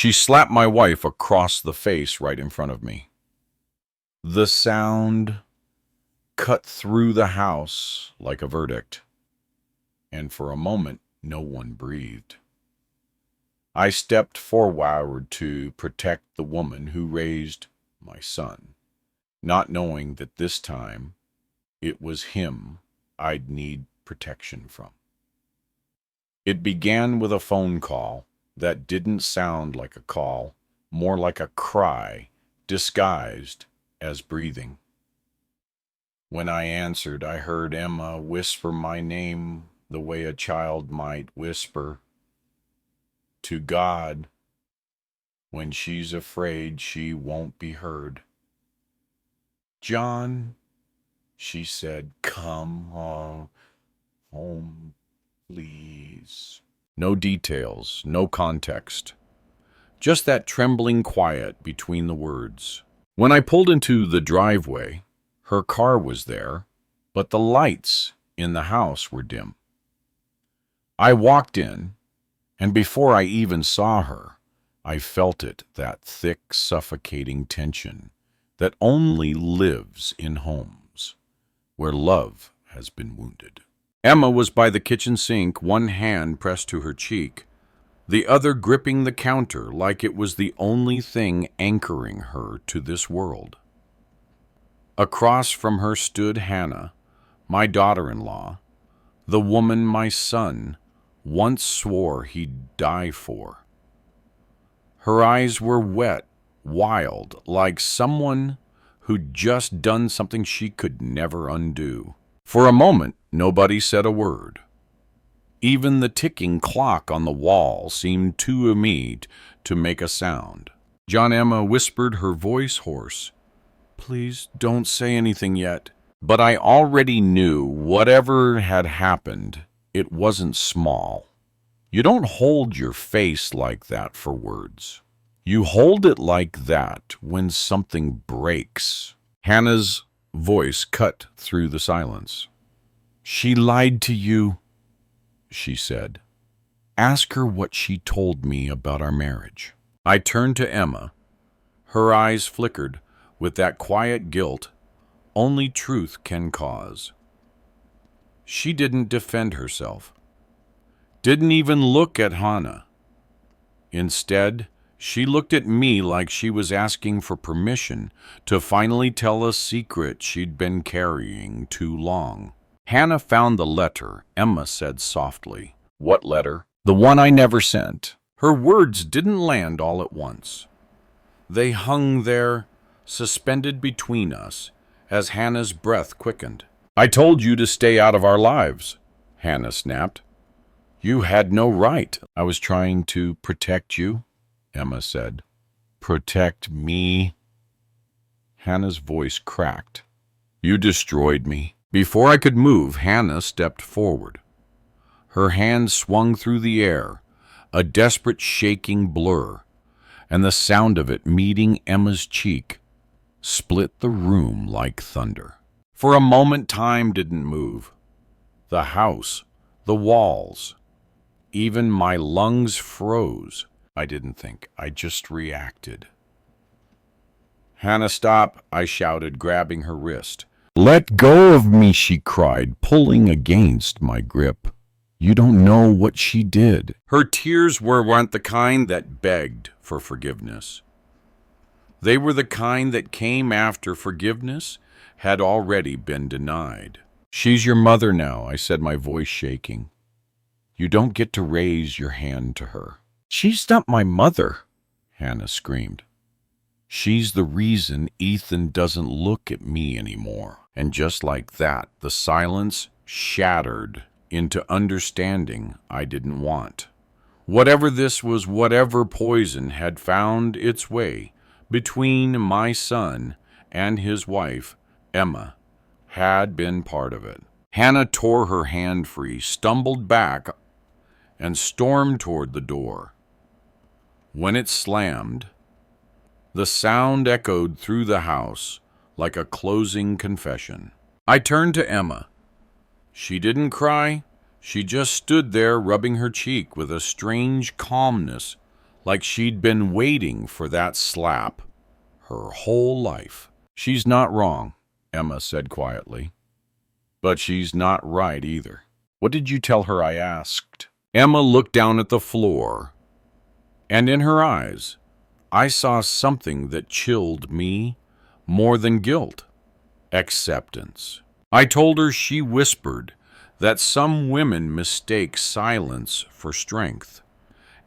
She slapped my wife across the face right in front of me. The sound cut through the house like a verdict, and for a moment, no one breathed. I stepped forward to protect the woman who raised my son, not knowing that this time it was him I'd need protection from. It began with a phone call that didn't sound like a call, more like a cry disguised as breathing. When I answered, I heard Emma whisper my name the way a child might whisper to God when she's afraid she won't be heard. "John," she said, "come home, please." No details, no context. Just that trembling quiet between the words. When I pulled into the driveway, her car was there, but the lights in the house were dim. I walked in, and before I even saw her, I felt it, that thick, suffocating tension that only lives in homes where love has been wounded. Emma was by the kitchen sink, one hand pressed to her cheek, the other gripping the counter like it was the only thing anchoring her to this world. Across from her stood Hannah, my daughter-in-law, the woman my son once swore he'd die for. Her eyes were wet, wild, like someone who'd just done something she could never undo. For a moment, nobody said a word. Even the ticking clock on the wall seemed too amazed to make a sound. Emma whispered, her voice hoarse, "Please don't say anything yet." But I already knew whatever had happened, it wasn't small. You don't hold your face like that for words. You hold it like that when something breaks. Hannah's voice cut through the silence. "She lied to you," she said. "Ask her what she told me about our marriage." I turned to Emma. Her eyes flickered with that quiet guilt only truth can cause. She didn't defend herself, didn't even look at Hannah. Instead, she looked at me like she was asking for permission to finally tell a secret she'd been carrying too long. "Hannah found the letter," Emma said softly. "What letter?" "The one I never sent." Her words didn't land all at once. They hung there, suspended between us, as Hannah's breath quickened. "I told you to stay out of our lives," Hannah snapped. "You had no right." "I was trying to protect you," Emma said. "Protect me?" Hannah's voice cracked. "You destroyed me." Before I could move, Hannah stepped forward. Her hand swung through the air, a desperate shaking blur, and the sound of it meeting Emma's cheek split the room like thunder. For a moment, time didn't move. The house, the walls, even my lungs froze. I didn't think, I just reacted. "Hannah, stop," I shouted, grabbing her wrist. "Let go of me," she cried, pulling against my grip. "You don't know what she did." Her tears weren't the kind that begged for forgiveness. They were the kind that came after forgiveness had already been denied. "She's your mother now," I said, my voice shaking. "You don't get to raise your hand to her." "She's not my mother," Hannah screamed. "She's the reason Ethan doesn't look at me anymore." And just like that, the silence shattered into understanding I didn't want. Whatever this was, whatever poison had found its way between my son and his wife, Emma, had been part of it. Hannah tore her hand free, stumbled back, and stormed toward the door. When it slammed, the sound echoed through the house like a closing confession. I turned to Emma. She didn't cry. She just stood there rubbing her cheek with a strange calmness, like she'd been waiting for that slap her whole life. "She's not wrong," Emma said quietly. "But she's not right either." "What did you tell her?" I asked. Emma looked down at the floor, and in her eyes, I saw something that chilled me more than guilt: acceptance. I told her she whispered that some women mistake silence for strength,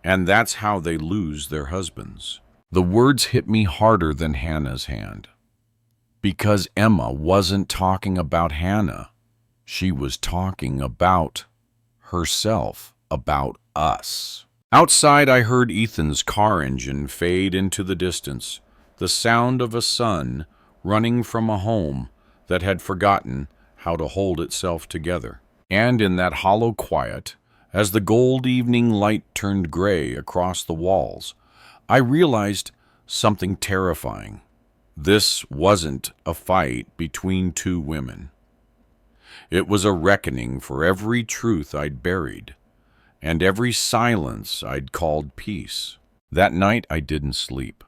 and that's how they lose their husbands. The words hit me harder than Hannah's hand, because Emma wasn't talking about Hannah. She was talking about herself, about us. Outside, I heard Ethan's car engine fade into the distance, the sound of a son running from a home that had forgotten how to hold itself together. And in that hollow quiet, as the gold evening light turned gray across the walls, I realized something terrifying. This wasn't a fight between two women. It was a reckoning for every truth I'd buried, and every silence I'd called peace. That night I didn't sleep.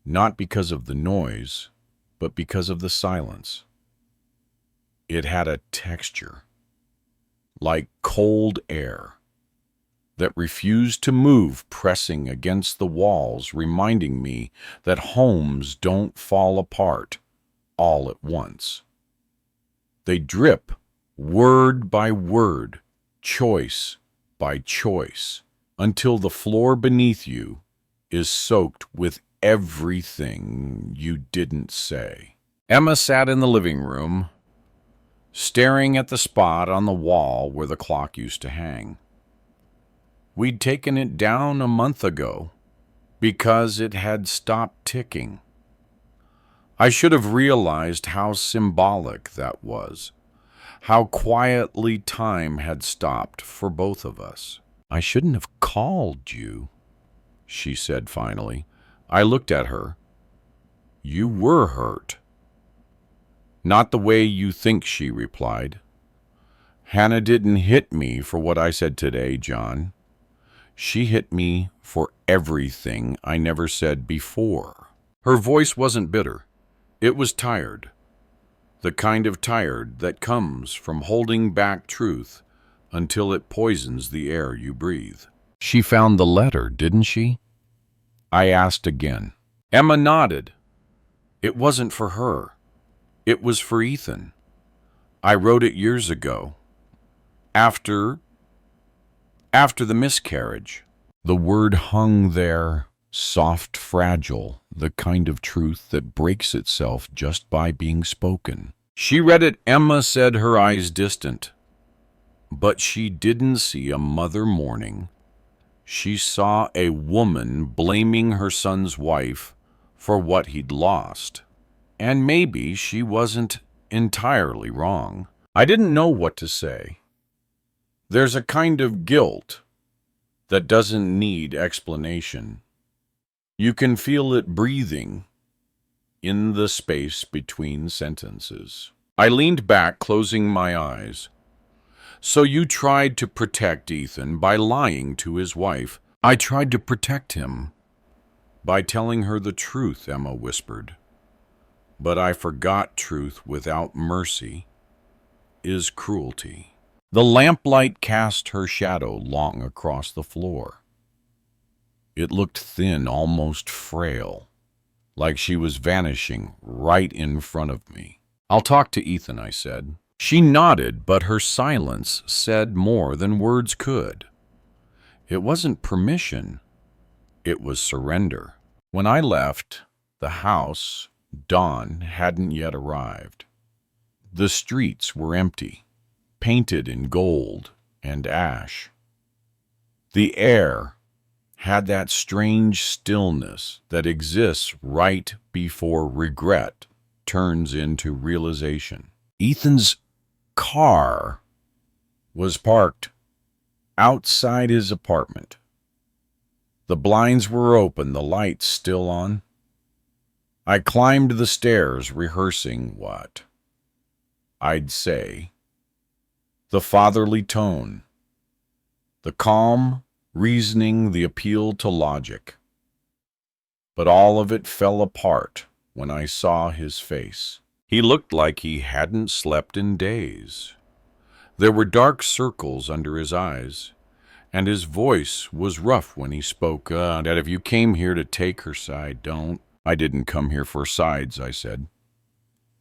Not because of the noise, but because of the silence. It had a texture, like cold air, that refused to move, pressing against the walls, reminding me that homes don't fall apart all at once. They drip, word by word, choice by choice, until the floor beneath you is soaked with everything you didn't say. Emma sat in the living room, staring at the spot on the wall where the clock used to hang. We'd taken it down a month ago because it had stopped ticking. I should have realized how symbolic that was, how quietly time had stopped for both of us. "I shouldn't have called you," she said finally. I looked at her. "You were hurt." "Not the way you think," she replied. "Hannah didn't hit me for what I said today, John. She hit me for everything I never said before." Her voice wasn't bitter. It was tired. The kind of tired that comes from holding back truth until it poisons the air you breathe. "She found the letter, didn't she?" I asked again. Emma nodded. "It wasn't for her. It was for Ethan. I wrote it years ago, after the miscarriage." The word hung there, soft, fragile, the kind of truth that breaks itself just by being spoken. She read it, Emma said, her eyes distant. But she didn't see a mother mourning. She saw a woman blaming her son's wife for what he'd lost. And maybe she wasn't entirely wrong. I didn't know what to say. There's a kind of guilt that doesn't need explanation. You can feel it breathing in the space between sentences. I leaned back, closing my eyes. "So you tried to protect Ethan by lying to his wife." "I tried to protect him by telling her the truth," Emma whispered. "But I forgot truth without mercy is cruelty." The lamplight cast her shadow long across the floor. It looked thin, almost frail, like she was vanishing right in front of me. "I'll talk to Ethan," I said. She nodded, but her silence said more than words could. It wasn't permission, it was surrender. When I left the house, dawn hadn't yet arrived. The streets were empty, painted in gold and ash. The air had that strange stillness that exists right before regret turns into realization. Ethan's car was parked outside his apartment. The blinds were open, the lights still on. I climbed the stairs, rehearsing what I'd say. The fatherly tone, the calm, reasoning, the appeal to logic. But all of it fell apart when I saw his face. He looked like he hadn't slept in days. There were dark circles under his eyes, and his voice was rough when he spoke. That if you came here to take her side, don't. I didn't come here for sides, I said.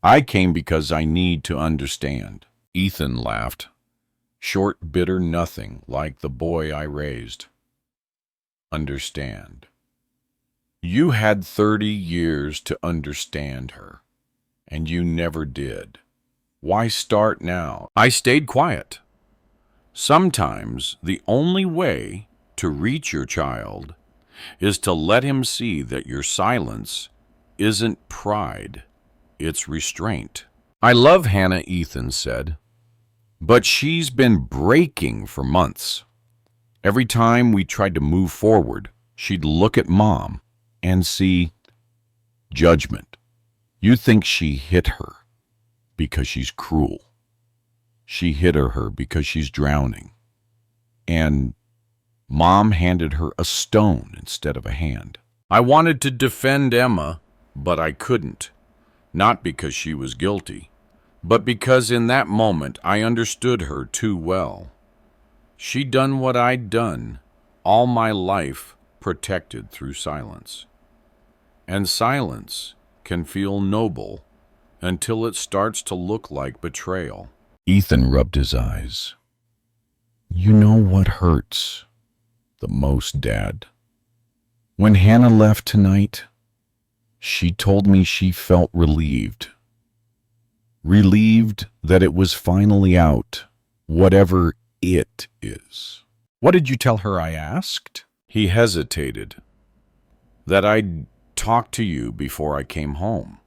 I came because I need to understand. Ethan laughed. Short, bitter nothing, like the boy I raised. Understand. You had 30 years to understand her, and you never did. Why start now? I stayed quiet. Sometimes the only way to reach your child is to let him see that your silence isn't pride, it's restraint. I love Hannah, Ethan said, but she's been breaking for months. Every time we tried to move forward, she'd look at Mom and see judgment. You think she hit her because she's cruel. She hit her because she's drowning. And Mom handed her a stone instead of a hand. I wanted to defend Emma, but I couldn't. Not because she was guilty, but because in that moment I understood her too well. She'd done what I'd done, all my life protected through silence. And silence can feel noble until it starts to look like betrayal. Ethan rubbed his eyes. You know what hurts the most, Dad? When Hannah left tonight, she told me she felt relieved. Relieved that it was finally out, whatever it is. What did you tell her? I asked. He hesitated. That I'd talk to you before I came home.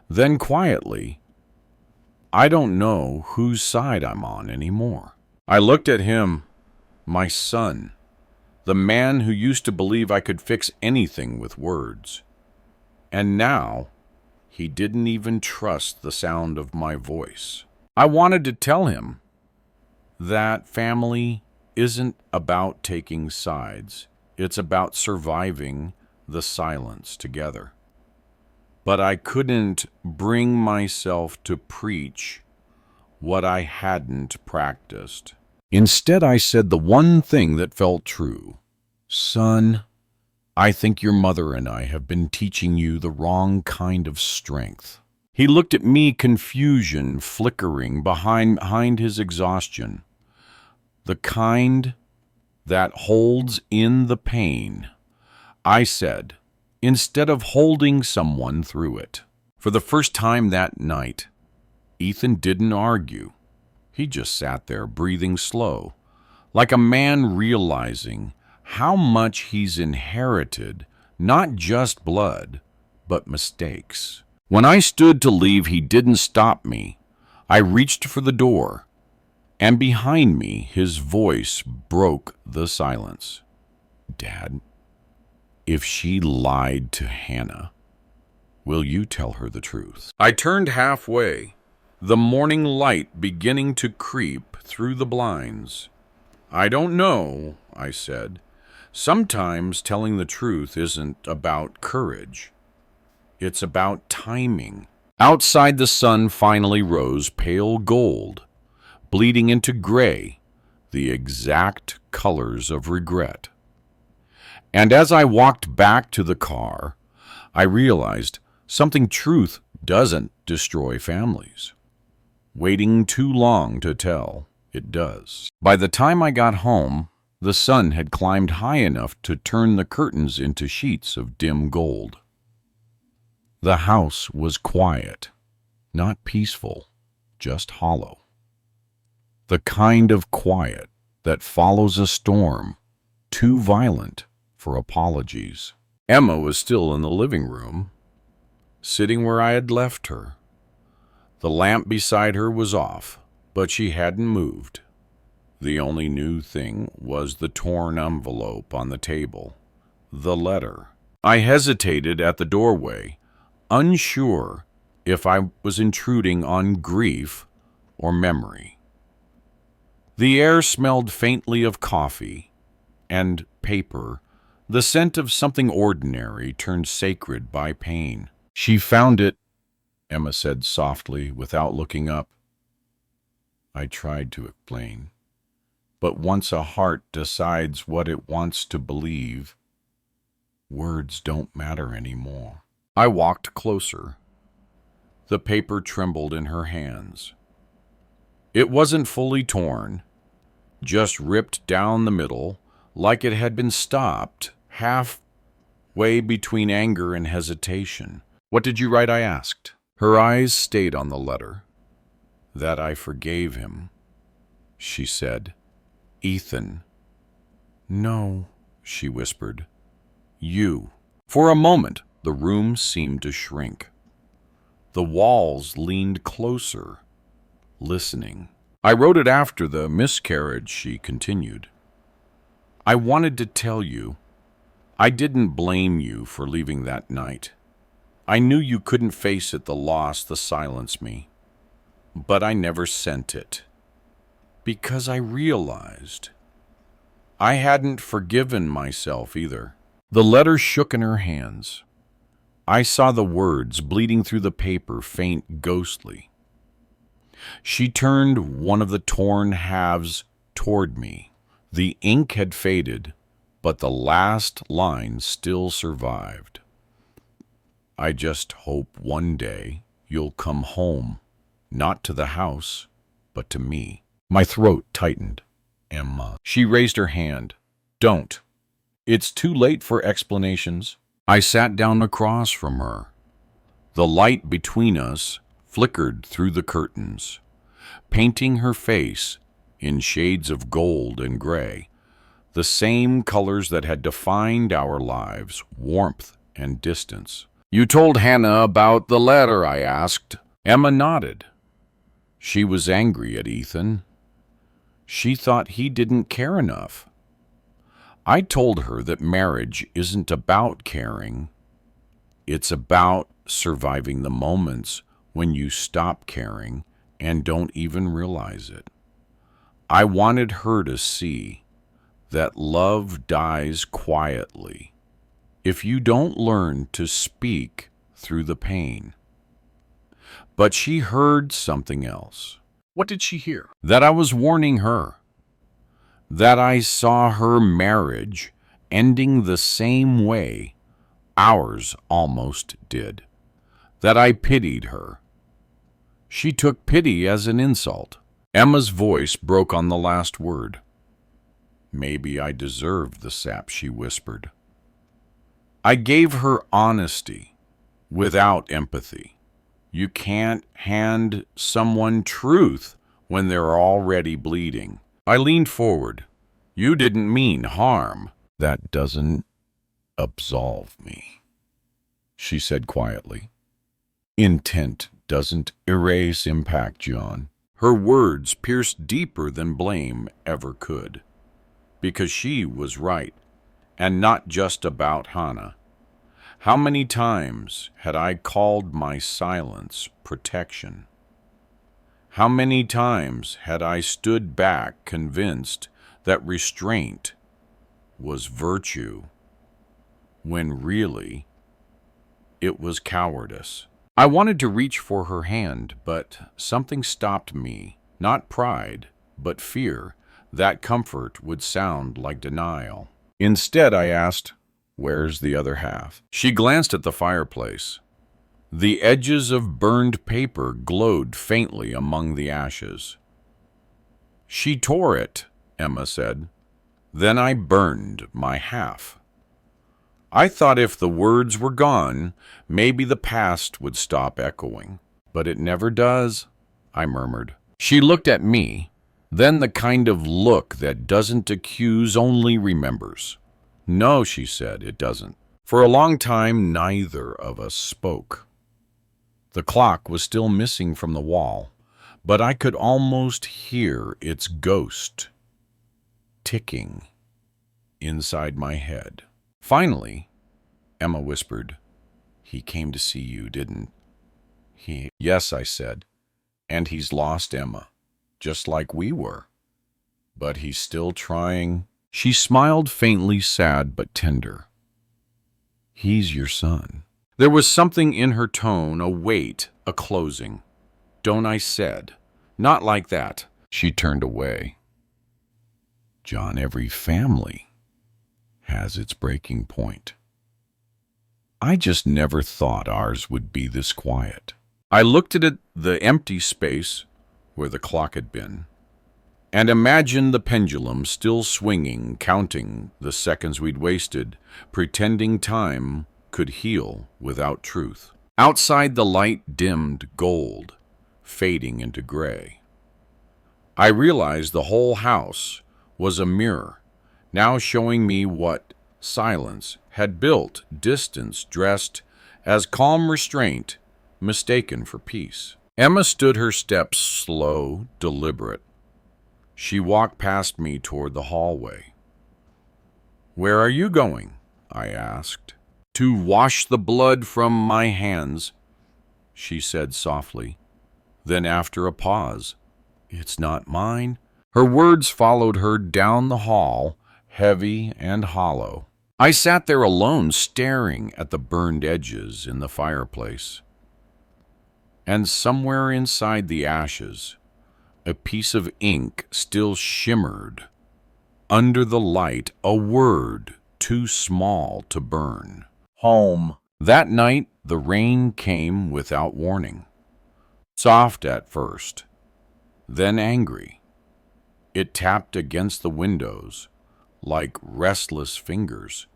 Then quietly, I don't know whose side I'm on anymore. I looked at him, my son, the man who used to believe I could fix anything with words. And now, he didn't even trust the sound of my voice. I wanted to tell him that family isn't about taking sides. It's about surviving the silence together. But I couldn't bring myself to preach what I hadn't practiced. Instead, I said the one thing that felt true. Son, I think your mother and I have been teaching you the wrong kind of strength. He looked at me, confusion flickering behind his exhaustion. The kind that holds in the pain. I said, instead of holding someone through it. For the first time that night, Ethan didn't argue. He just sat there, breathing slow, like a man realizing how much he's inherited, not just blood, but mistakes. When I stood to leave, he didn't stop me. I reached for the door, and behind me, his voice broke the silence. Dad, if she lied to Hannah, will you tell her the truth? I turned halfway, the morning light beginning to creep through the blinds. I don't know, I said. Sometimes telling the truth isn't about courage. It's about timing. Outside, the sun finally rose pale gold, bleeding into gray, the exact colors of regret. And as I walked back to the car, I realized something truth doesn't destroy families. Waiting too long to tell, it does. By the time I got home, the sun had climbed high enough to turn the curtains into sheets of dim gold. The house was quiet, not peaceful, just hollow. The kind of quiet that follows a storm, too violent for apologies. Emma was still in the living room, sitting where I had left her. The lamp beside her was off, but she hadn't moved. The only new thing was the torn envelope on the table, the letter. I hesitated at the doorway, unsure if I was intruding on grief or memory. The air smelled faintly of coffee, and paper, the scent of something ordinary turned sacred by pain. She found it, Emma said softly, without looking up. I tried to explain. But once a heart decides what it wants to believe, words don't matter anymore. I walked closer. The paper trembled in her hands. It wasn't fully torn, just ripped down the middle, like it had been stopped halfway between anger and hesitation. What did you write? I asked. Her eyes stayed on the letter. That I forgave him, she said. Ethan. No, she whispered. You. For a moment, the room seemed to shrink. The walls leaned closer, listening. I wrote it after the miscarriage, she continued. I wanted to tell you, I didn't blame you for leaving that night. I knew you couldn't face it, the loss, the silence me. But I never sent it. Because I realized I hadn't forgiven myself either. The letter shook in her hands. I saw the words bleeding through the paper, faint, ghostly. She turned one of the torn halves toward me. The ink had faded, but the last line still survived. I just hope one day you'll come home, not to the house, but to me. My throat tightened. Emma. She raised her hand. Don't. It's too late for explanations. I sat down across from her. The light between us flickered through the curtains, painting her face in shades of gold and gray, the same colors that had defined our lives, warmth and distance. You told Hannah about the letter, I asked. Emma nodded. She was angry at Ethan. She thought he didn't care enough. I told her that marriage isn't about caring. It's about surviving the moments when you stop caring and don't even realize it. I wanted her to see that love dies quietly if you don't learn to speak through the pain. But she heard something else. What did she hear? That I was warning her. That I saw her marriage ending the same way ours almost did. That I pitied her. She took pity as an insult. Emma's voice broke on the last word. Maybe I deserved the sap, she whispered. I gave her honesty without empathy. You can't hand someone truth when they're already bleeding. I leaned forward. You didn't mean harm. That doesn't absolve me, she said quietly. Intent doesn't erase impact, John. Her words pierced deeper than blame ever could. Because she was right, and not just about Hannah. How many times had I called my silence protection? How many times had I stood back convinced that restraint was virtue, when really it was cowardice? I wanted to reach for her hand, but something stopped me, not pride, but fear that comfort would sound like denial. Instead, I asked, where's the other half? She glanced at the fireplace. The edges of burned paper glowed faintly among the ashes. She tore it, Emma said. Then I burned my half. I thought if the words were gone, maybe the past would stop echoing. But it never does, I murmured. She looked at me, then the kind of look that doesn't accuse, only remembers. No, she said, it doesn't. For a long time, neither of us spoke. The clock was still missing from the wall, but I could almost hear its ghost ticking inside my head. Finally, Emma whispered, he came to see you, didn't he? Yes, I said, and he's lost Emma, just like we were. But he's still trying She smiled faintly, sad but tender. He's your son. There was something in her tone, a weight, a closing. Don't, I said. Not like that. She turned away. John, every family has its breaking point. I just never thought ours would be this quiet. I looked at the empty space where the clock had been, and imagined the pendulum still swinging, counting the seconds we'd wasted, pretending time could heal without truth. Outside, the light dimmed gold, fading into gray. I realized the whole house was a mirror, now showing me what silence had built, distance dressed as calm restraint, mistaken for peace. Emma stood, her steps slow, deliberate. She walked past me toward the hallway. Where are you going? I asked. To wash the blood from my hands, she said softly. Then after a pause, it's not mine. Her words followed her down the hall, heavy and hollow. I sat there alone, staring at the burned edges in the fireplace. And somewhere inside the ashes, a piece of ink still shimmered. Under the light, a word too small to burn. Home. That night, the rain came without warning. Soft at first, then angry. It tapped against the windows like restless fingers,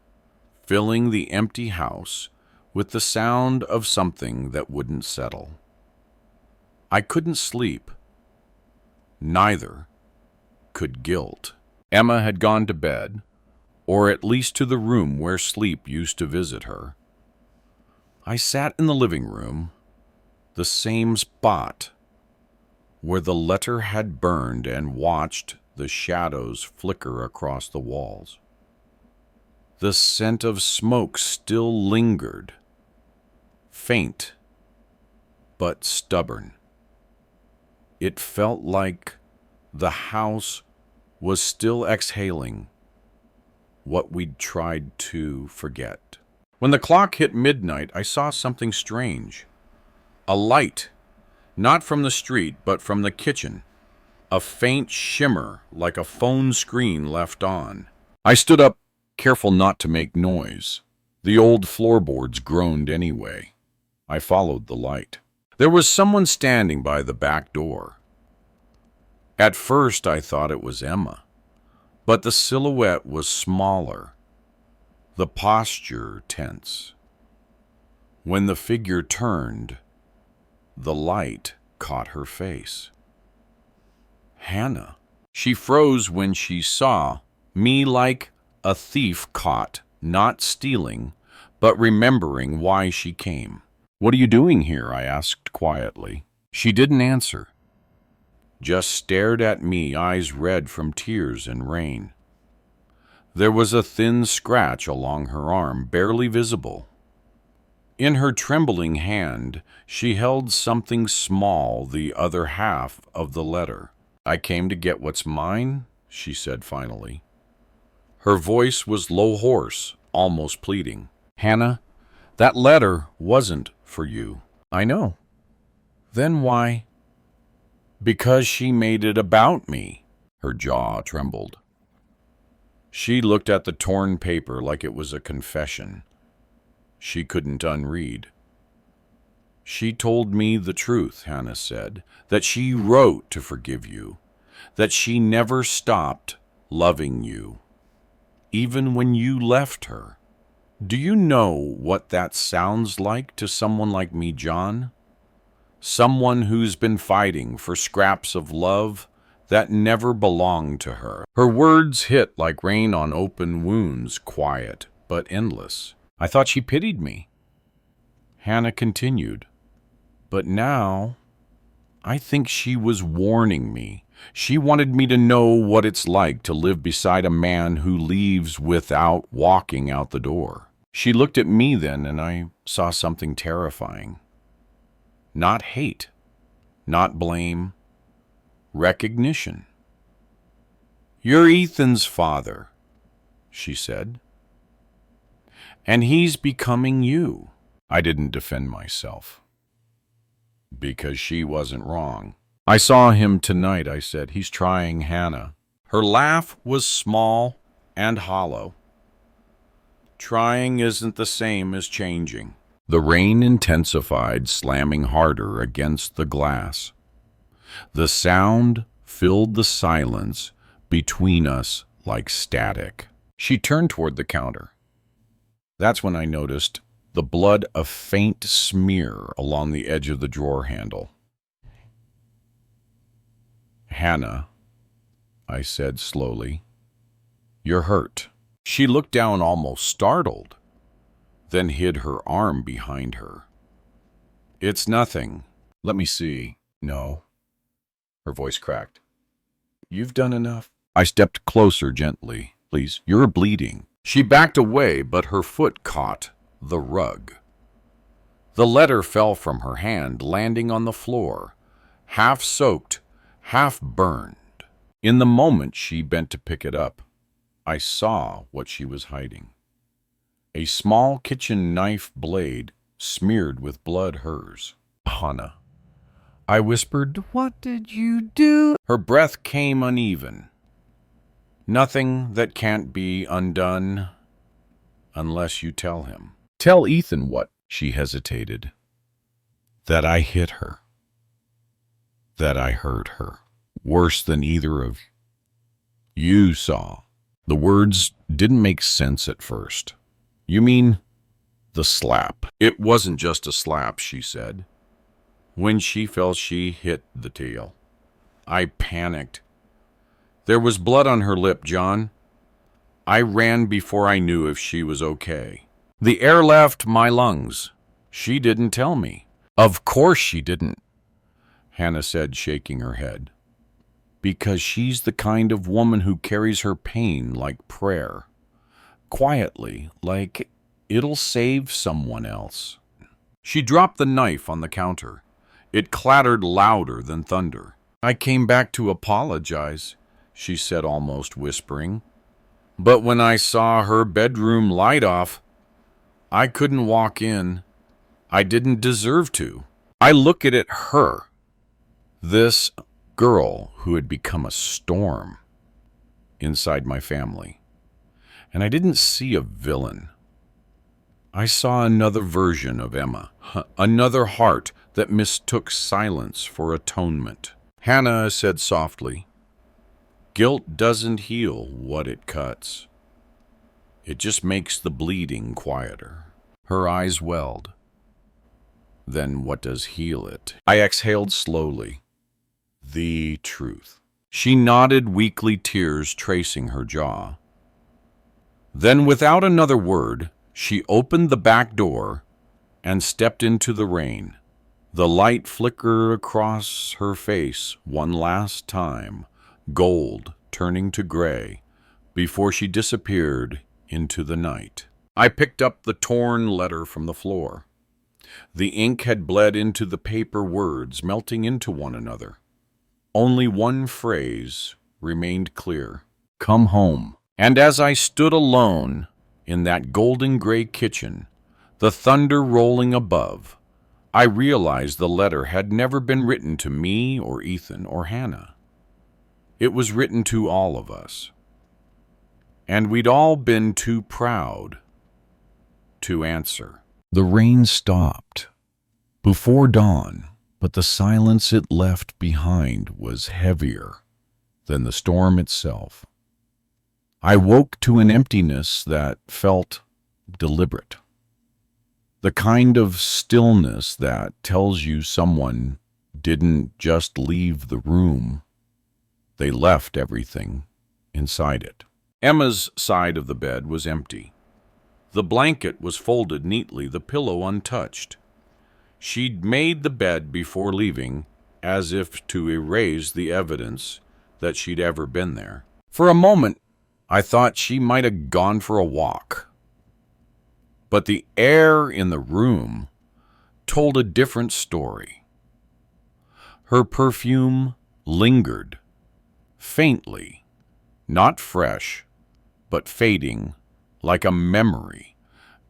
filling the empty house with the sound of something that wouldn't settle. I couldn't sleep. Neither could guilt. Emma had gone to bed, or at least to the room where sleep used to visit her. I sat in the living room, the same spot where the letter had burned, and watched the shadows flicker across the walls. The scent of smoke still lingered, faint but stubborn. It felt like the house was still exhaling what we'd tried to forget. When the clock hit midnight, I saw something strange. A light, not from the street, but from the kitchen. A faint shimmer like a phone screen left on. I stood up, careful not to make noise. The old floorboards groaned anyway. I followed the light. There was someone standing by the back door. At first I thought it was Emma, but the silhouette was smaller, the posture tense. When the figure turned, the light caught her face. Hannah. She froze when she saw me, like a thief caught, not stealing, but remembering why she came. What are you doing here? I asked quietly. She didn't answer, just stared at me, eyes red from tears and rain. There was a thin scratch along her arm, barely visible. In her trembling hand, she held something small, the other half of the letter. I came to get what's mine, she said finally. Her voice was low, hoarse, almost pleading. Hannah, that letter wasn't for you. I know. Then why? Because she made it about me. Her jaw trembled. She looked at the torn paper like it was a confession she couldn't unread. She told me the truth, Hannah said, that she wrote to forgive you, that she never stopped loving you, even when you left her. Do you know what that sounds like to someone like me, John? Someone who's been fighting for scraps of love that never belonged to her. Her words hit like rain on open wounds, quiet but endless. I thought she pitied me. Hannah continued. But now, I think she was warning me. She wanted me to know what it's like to live beside a man who leaves without walking out the door. She looked at me then, and I saw something terrifying. Not hate, not blame, recognition. You're Ethan's father, she said. And he's becoming you. I didn't defend myself. Because she wasn't wrong. I saw him tonight, I said. He's trying Hannah. Her laugh was small and hollow. Trying isn't the same as changing. The rain intensified, slamming harder against the glass. The sound filled the silence between us like static. She turned toward the counter. That's when I noticed the blood a faint smear along the edge of the drawer handle. Hannah, I said slowly, you're hurt. She looked down almost startled, then hid her arm behind her. It's nothing. Let me see. No. Her voice cracked. You've done enough. I stepped closer gently. Please, you're bleeding. She backed away, but her foot caught the rug. The letter fell from her hand, landing on the floor, half soaked, half burned. In the moment she bent to pick it up, I saw what she was hiding. A small kitchen knife blade smeared with blood hers. Hannah, I whispered, what did you do? Her breath came uneven. Nothing that can't be undone unless you tell him. Tell Ethan what? She hesitated. That I hit her. That I hurt her. Worse than either of you saw. The words didn't make sense at first. You mean the slap? It wasn't just a slap, she said. When she felt she hit the tail, I panicked. There was blood on her lip, John. I ran before I knew if she was okay. The air left my lungs. She didn't tell me. Of course she didn't, Hannah said, shaking her head. Because she's the kind of woman who carries her pain like prayer. Quietly, like it'll save someone else. She dropped the knife on the counter. It clattered louder than thunder. I came back to apologize, she said, almost whispering. But when I saw her bedroom light off, I couldn't walk in. I didn't deserve to. I looked at her, this girl who had become a storm inside my family, and I didn't see a villain. I saw another version of Emma, another heart that mistook silence for atonement. Hannah said softly, guilt doesn't heal what it cuts. It just makes the bleeding quieter. Her eyes welled. Then what does heal it? I exhaled slowly. The truth. She nodded, weakly, tears tracing her jaw. Then, without another word, she opened the back door and stepped into the rain. The light flickered across her face one last time, gold turning to gray, before she disappeared into the night. I picked up the torn letter from the floor. The ink had bled into the paper, words melting into one another. Only one phrase remained clear. Come home. And as I stood alone in that golden gray kitchen, the thunder rolling above, I realized the letter had never been written to me or Ethan or Hannah. It was written to all of us. And we'd all been too proud to answer. The rain stopped before dawn, but the silence it left behind was heavier than the storm itself. I woke to an emptiness that felt deliberate. The kind of stillness that tells you someone didn't just leave the room. They left everything inside it. Emma's side of the bed was empty. The blanket was folded neatly, the pillow untouched. She'd made the bed before leaving, as if to erase the evidence that she'd ever been there. For a moment, I thought she might have gone for a walk. But the air in the room told a different story. Her perfume lingered, faintly, not fresh, but fading like a memory,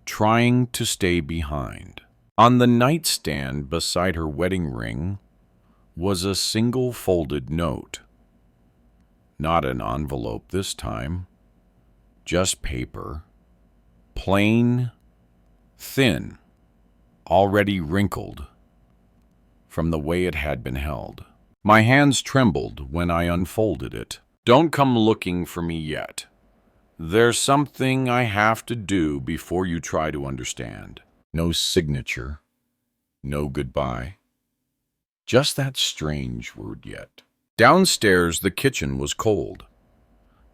trying to stay behind. On the nightstand beside her wedding ring was a single folded note. Not an envelope this time, just paper, plain, thin, already wrinkled from the way it had been held. My hands trembled when I unfolded it. "Don't come looking for me yet. There's something I have to do before you try to understand." No signature, no goodbye. Just that strange word yet. Downstairs, the kitchen was cold.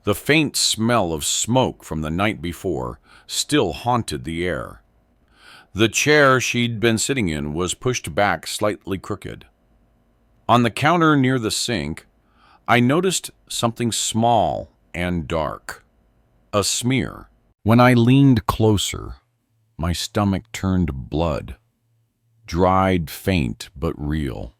The faint smell of smoke from the night before still haunted the air. The chair she'd been sitting in was pushed back slightly crooked. On the counter near the sink, I noticed something small and dark. A smear. When I leaned closer, my stomach turned blood. Dried, faint, but real.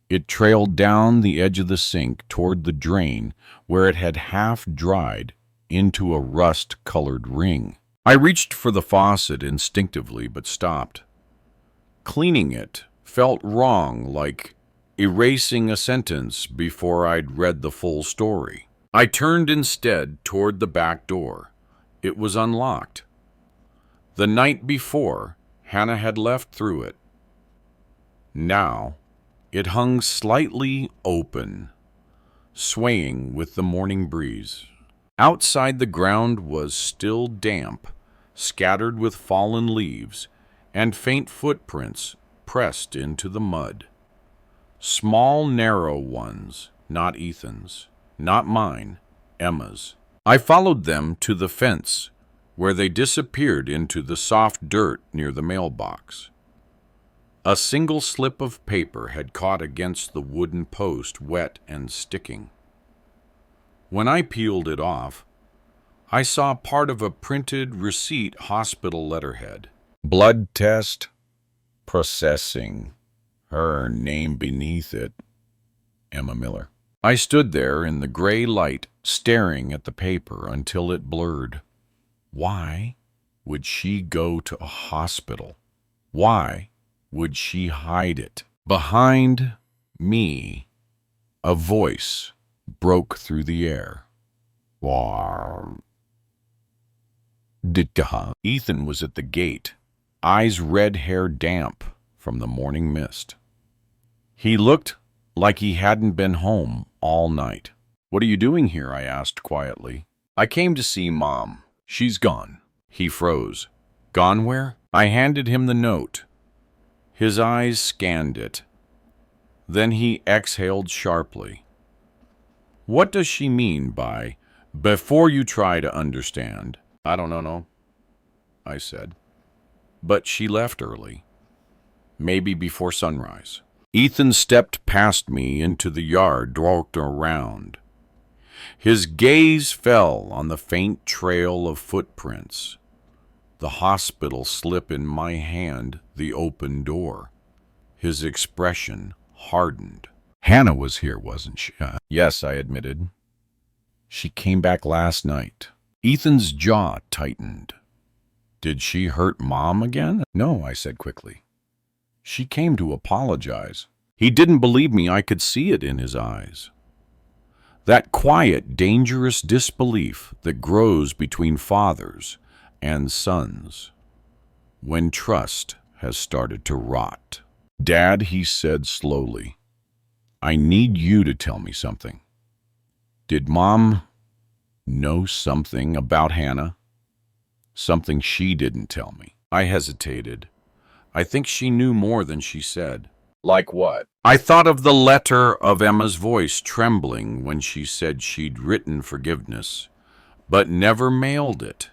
It trailed down the edge of the sink toward the drain where it had half dried into a rust-colored ring. I reached for the faucet instinctively but stopped. Cleaning it felt wrong, like erasing a sentence before I'd read the full story. I turned instead toward the back door. It was unlocked. The night before, Hannah had left through it. Now, it hung slightly open, swaying with the morning breeze. Outside, the ground was still damp, scattered with fallen leaves and faint footprints pressed into the mud. Small, narrow ones, not Ethan's, not mine, Emma's. I followed them to the fence, where they disappeared into the soft dirt near the mailbox. A single slip of paper had caught against the wooden post, wet and sticking. When I peeled it off, I saw part of a printed receipt hospital letterhead. Blood test, processing. Her name beneath it, Emma Miller. I stood there in the gray light, staring at the paper until it blurred. Why would she go to a hospital? Why would she hide it? Behind me, a voice broke through the air. Ethan was at the gate, eyes red, hair damp from the morning mist. He looked like he hadn't been home all night. "What are you doing here?" I asked quietly. "I came to see Mom. She's gone." He froze. "Gone where?" I handed him the note. His eyes scanned it. Then he exhaled sharply. "What does she mean by, before you try to understand?" "I don't know," I said. "But she left early. Maybe before sunrise." Ethan stepped past me into the yard, walked around. His gaze fell on the faint trail of footprints, the hospital slip in my hand, the open door. His expression hardened. "Hannah was here, wasn't she?" "Yes," I admitted. "She came back last night." Ethan's jaw tightened. "Did she hurt Mom again?" "No," I said quickly. "She came to apologize." He didn't believe me. I could see it in his eyes. That quiet, dangerous disbelief that grows between fathers and sons when trust has started to rot. "Dad," he said slowly, "I need you to tell me something. Did Mom know something about Hannah? Something she didn't tell me?" I hesitated. I think she knew more than she said. "Like what?" I thought of the letter, of Emma's voice trembling when she said she'd written forgiveness, but never mailed it.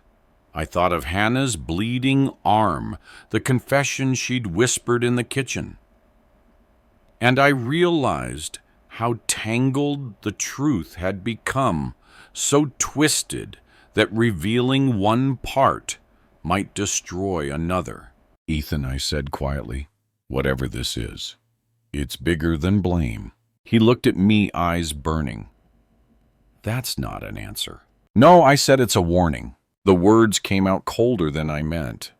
I thought of Hannah's bleeding arm, the confession she'd whispered in the kitchen. And I realized how tangled the truth had become, so twisted that revealing one part might destroy another. "Ethan," I said quietly, "whatever this is, it's bigger than blame." He looked at me, eyes burning. "That's not an answer." No, I said it's a warning. The words came out colder than I meant,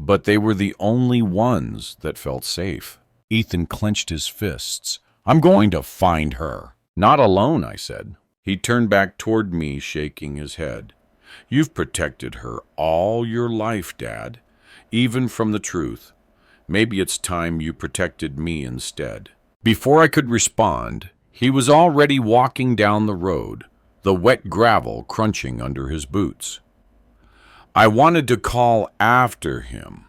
but they were the only ones that felt safe. Ethan clenched his fists. I'm going to find her. Not alone, I said. He turned back toward me, shaking his head. You've protected her all your life, Dad, even from the truth. Maybe it's time you protected me instead. Before I could respond, he was already walking down the road, the wet gravel crunching under his boots. I wanted to call after him,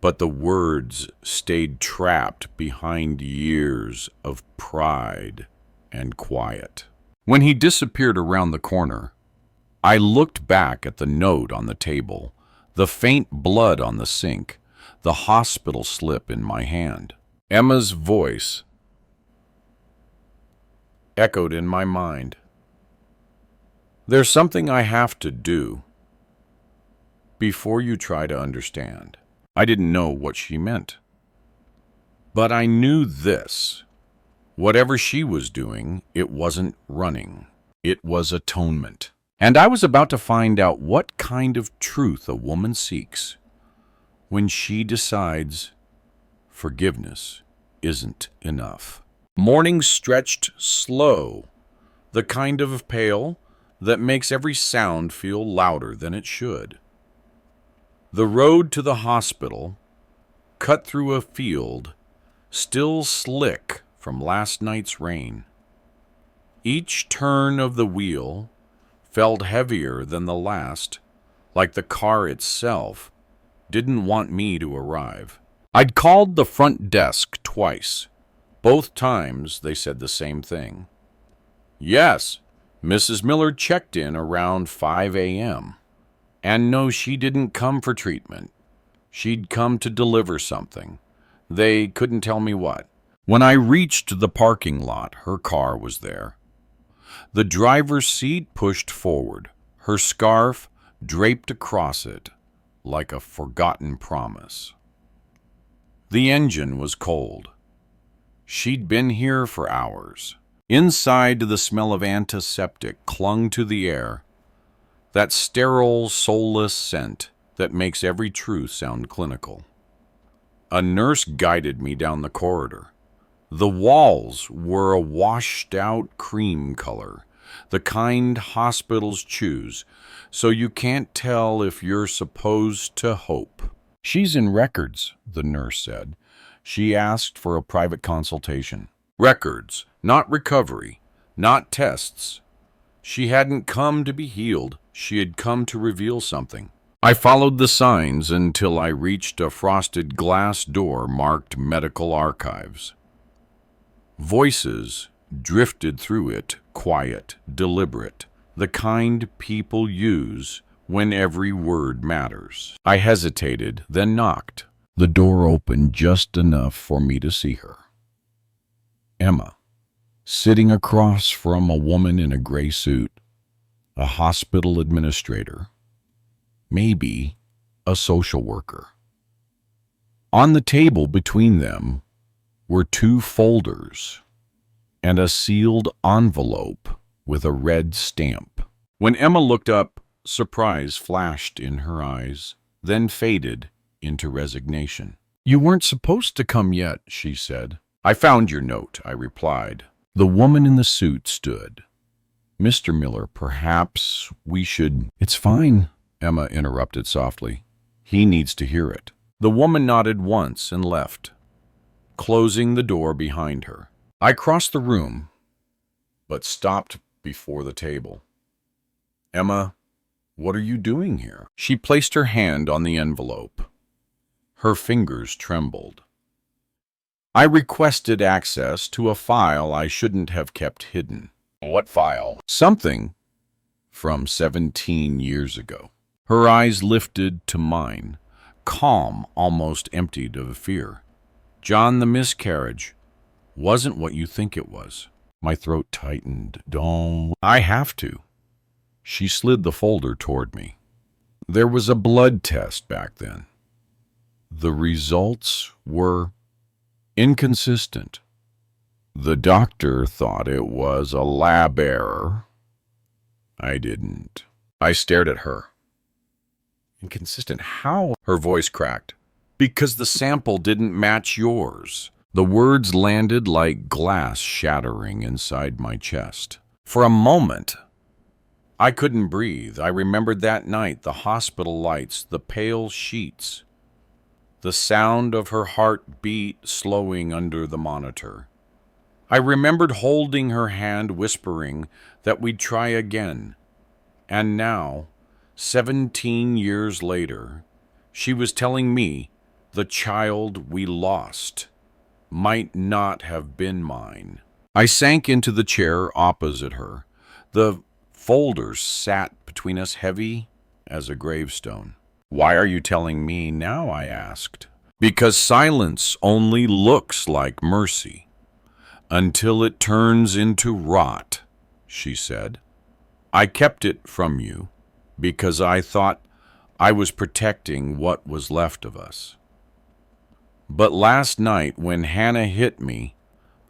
but the words stayed trapped behind years of pride and quiet. When he disappeared around the corner, I looked back at the note on the table, the faint blood on the sink, the hospital slip in my hand. Emma's voice echoed in my mind. There's something I have to do before you try to understand. I didn't know what she meant, but I knew this. Whatever she was doing, it wasn't running. It was atonement. And I was about to find out what kind of truth a woman seeks when she decides forgiveness isn't enough. Morning stretched slow, the kind of pale that makes every sound feel louder than it should. The road to the hospital, cut through a field, still slick from last night's rain. Each turn of the wheel felt heavier than the last, like the car itself didn't want me to arrive. I'd called the front desk twice. Both times they said the same thing. Yes, Mrs. Miller checked in around 5 a.m. And no, she didn't come for treatment. She'd come to deliver something. They couldn't tell me what. When I reached the parking lot, her car was there. The driver's seat pushed forward, her scarf draped across it like a forgotten promise. The engine was cold. She'd been here for hours. Inside, the smell of antiseptic clung to the air, that sterile, soulless scent that makes every truth sound clinical. A nurse guided me down the corridor. The walls were a washed-out cream color, the kind hospitals choose, so you can't tell if you're supposed to hope. She's in records, the nurse said. She asked for a private consultation. Records, not recovery, not tests. She hadn't come to be healed. She had come to reveal something. I followed the signs until I reached a frosted glass door marked Medical Archives. Voices drifted through it, quiet, deliberate, the kind people use when every word matters. I hesitated, then knocked. The door opened just enough for me to see her. Emma, sitting across from a woman in a gray suit, a hospital administrator, maybe a social worker. On the table between them were two folders and a sealed envelope with a red stamp. When Emma looked up, surprise flashed in her eyes, then faded into resignation. You weren't supposed to come yet, she said. I found your note, I replied. The woman in the suit stood. Mr. Miller, perhaps we should... It's fine, Emma interrupted softly. He needs to hear it. The woman nodded once and left, closing the door behind her. I crossed the room, but stopped before the table. Emma, what are you doing here? She placed her hand on the envelope. Her fingers trembled. I requested access to a file I shouldn't have kept hidden. What file? Something from 17 years ago. Her eyes lifted to mine, calm, almost emptied of fear. John, the miscarriage wasn't what you think it was. My throat tightened. Don't. I have to. She slid the folder toward me. There was a blood test back then. The results were inconsistent. The doctor thought it was a lab error. I didn't. I stared at her. Inconsistent. How? Her voice cracked. Because the sample didn't match yours. The words landed like glass shattering inside my chest. For a moment, I couldn't breathe. I remembered that night, the hospital lights, the pale sheets, the sound of her heartbeat slowing under the monitor. I remembered holding her hand, whispering that we'd try again. And now, 17 years later, she was telling me the child we lost might not have been mine. I sank into the chair opposite her. The folders sat between us, heavy as a gravestone. Why are you telling me now? I asked. Because silence only looks like mercy until it turns into rot, she said. I kept it from you because I thought I was protecting what was left of us. But last night, when Hannah hit me,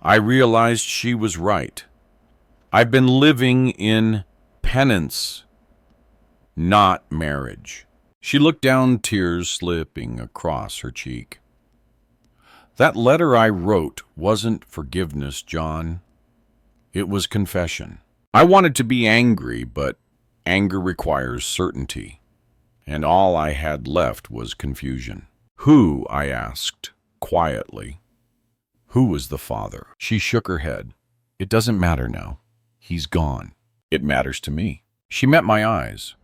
I realized she was right. I've been living in penance, not marriage. She looked down, tears slipping across her cheek. That letter I wrote wasn't forgiveness, John. It was confession. I wanted to be angry, but anger requires certainty, and all I had left was confusion. Who? I asked, quietly. Who was the father? She shook her head. It doesn't matter now. He's gone. It matters to me. She met my eyes.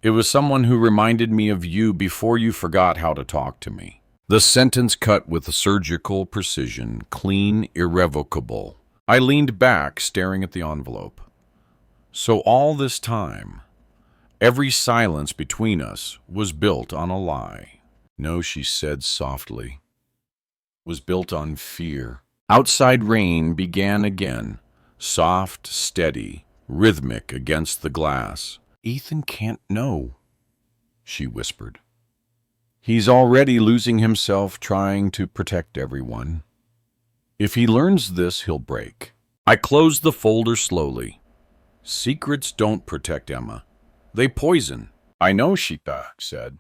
It was someone who reminded me of you before you forgot how to talk to me. The sentence cut with surgical precision, clean, irrevocable. I leaned back, staring at the envelope. So all this time, every silence between us was built on a lie. No, she said softly, was built on fear. Outside rain began again, soft, steady, rhythmic against the glass. Ethan can't know, she whispered. He's already losing himself trying to protect everyone. If he learns this, he'll break. I closed the folder slowly. Secrets don't protect Emma. They poison. I know, she said.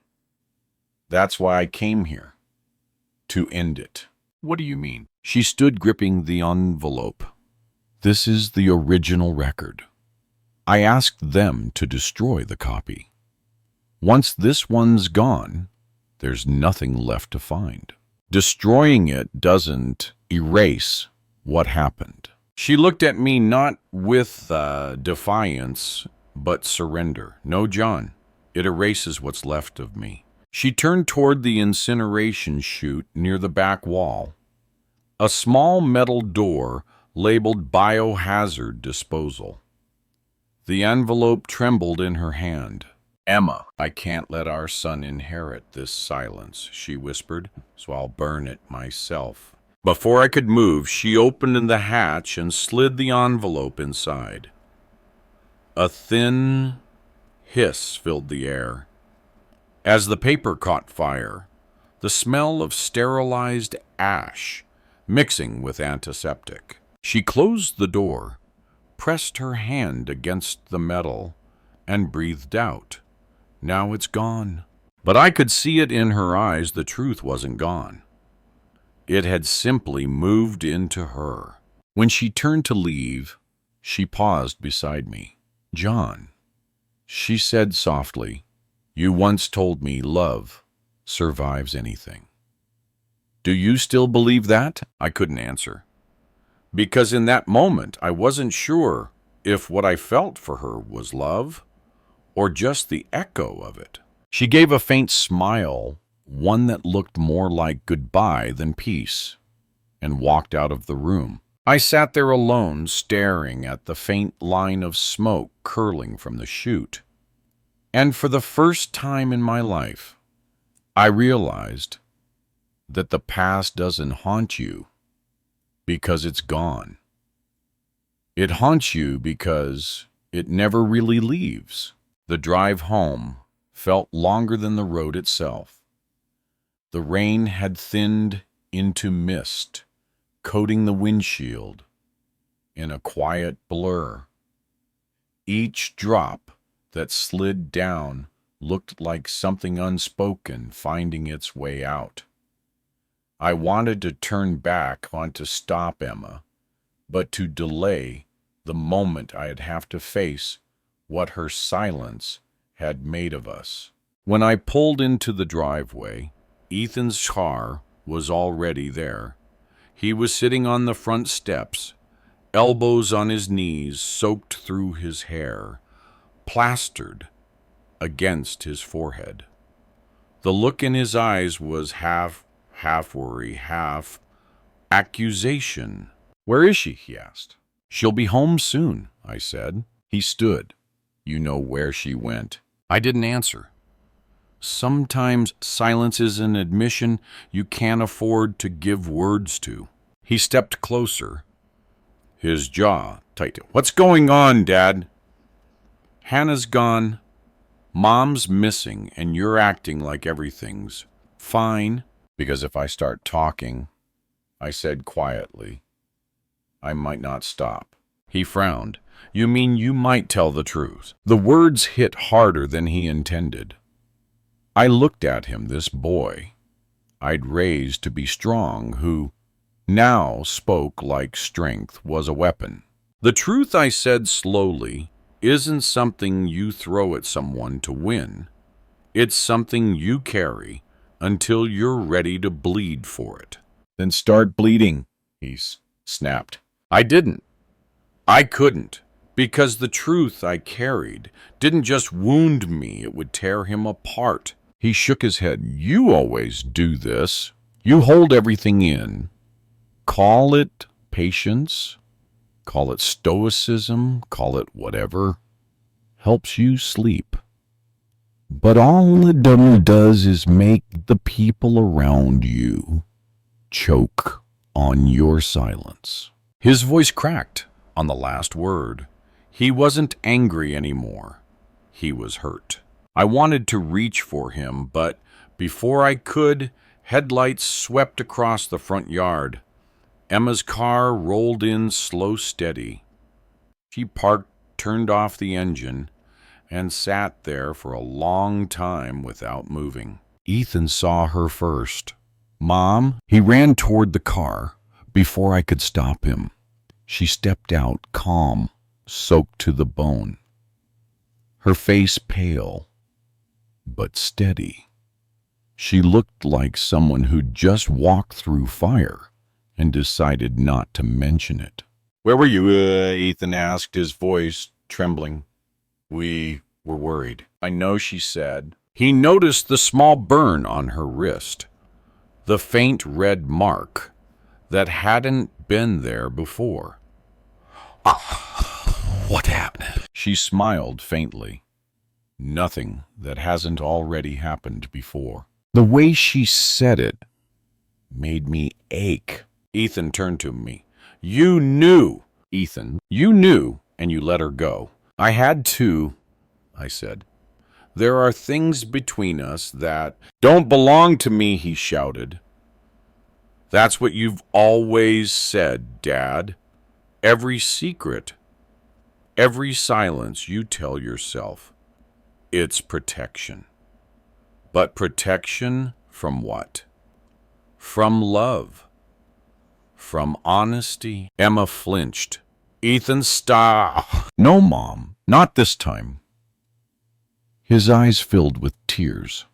That's why I came here. To end it. What do you mean? She stood gripping the envelope. This is the original record. I asked them to destroy the copy. Once this one's gone, there's nothing left to find. Destroying it doesn't erase what happened. She looked at me not with defiance, but surrender. No, John, it erases what's left of me. She turned toward the incineration chute near the back wall. A small metal door labeled biohazard disposal. The envelope trembled in her hand. Emma, I can't let our son inherit this silence, she whispered, so I'll burn it myself. Before I could move, she opened the hatch and slid the envelope inside. A thin hiss filled the air. As the paper caught fire, the smell of sterilized ash mixing with antiseptic. She closed the door, pressed her hand against the metal, and breathed out. Now it's gone. But I could see it in her eyes. The truth wasn't gone. It had simply moved into her. When she turned to leave, she paused beside me. John, she said softly, you once told me love survives anything. Do you still believe that? I couldn't answer. Because in that moment, I wasn't sure if what I felt for her was love or just the echo of it. She gave a faint smile, one that looked more like goodbye than peace, and walked out of the room. I sat there alone, staring at the faint line of smoke curling from the chute. And for the first time in my life, I realized that the past doesn't haunt you because it's gone. It haunts you because it never really leaves. The drive home felt longer than the road itself. The rain had thinned into mist, coating the windshield in a quiet blur. Each drop that slid down looked like something unspoken finding its way out. I wanted to turn back, want to stop Emma, but to delay the moment I'd have to face what her silence had made of us. When I pulled into the driveway, Ethan's car was already there. He was sitting on the front steps, elbows on his knees, soaked through his hair, plastered against his forehead. The look in his eyes was half worry, half accusation. "Where is she?" he asked. "She'll be home soon," I said. He stood. "You know where she went." I didn't answer. Sometimes silence is an admission you can't afford to give words to. He stepped closer, his jaw tight. "What's going on, Dad?" "Hannah's gone. Mom's missing, and you're acting like everything's fine." "Because if I start talking," I said quietly, "I might not stop." He frowned. "You mean you might tell the truth?" The words hit harder than he intended. I looked at him, this boy I'd raised to be strong, who now spoke like strength was a weapon. "The truth," I said slowly, "isn't something you throw at someone to win. It's something you carry until you're ready to bleed for it." "Then start bleeding," he snapped. I didn't. I couldn't, because the truth I carried didn't just wound me, it would tear him apart. He shook his head. "You always do this. You hold everything in. Call it patience, call it stoicism, call it whatever. Helps you sleep. But all it does is make the people around you choke on your silence." His voice cracked on the last word. He wasn't angry anymore. He was hurt. I wanted to reach for him, but before I could, headlights swept across the front yard. Emma's car rolled in slow, steady. She parked, turned off the engine, and sat there for a long time without moving. Ethan saw her first. "Mom?" He ran toward the car before I could stop him. She stepped out, calm, soaked to the bone. Her face pale, but steady. She looked like someone who'd just walked through fire and decided not to mention it. "Where were you?" Ethan asked, his voice trembling. "We were worried." "I know," she said. He noticed the small burn on her wrist, the faint red mark that hadn't been there before. "What happened?" She smiled faintly. "Nothing that hasn't already happened before." The way she said it made me ache. Ethan turned to me. "You knew, Ethan. You knew, and you let her go." "I had to," I said. "There are things between us that don't belong to me," he shouted. "That's what you've always said, Dad. Every secret, every silence you tell yourself, it's protection. But protection from what? From love. From honesty." Emma flinched. "Ethan, stop." "No, Mom, not this time." His eyes filled with tears.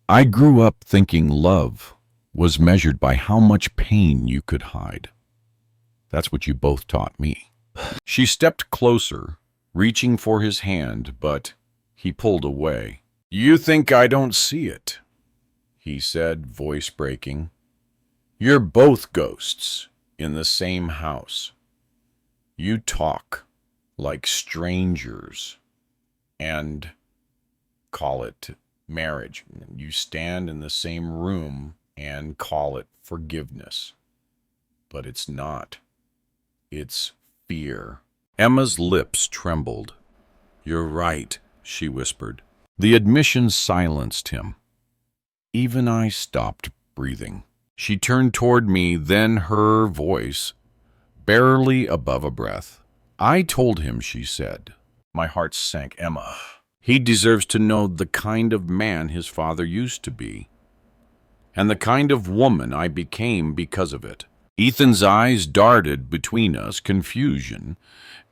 "I grew up thinking love was measured by how much pain you could hide. That's what you both taught me." She stepped closer, reaching for his hand, but he pulled away. "You think I don't see it," he said, voice breaking. "You're both ghosts in the same house. You talk like strangers and call it marriage. You stand in the same room and call it forgiveness. But it's not. It's fear." Emma's lips trembled. "You're right," she whispered. The admission silenced him. Even I stopped breathing. She turned toward me, then her voice, barely above a breath. I told him, she said. My heart sank. Emma. He deserves to know the kind of man his father used to be, and the kind of woman I became because of it. Ethan's eyes darted between us, confusion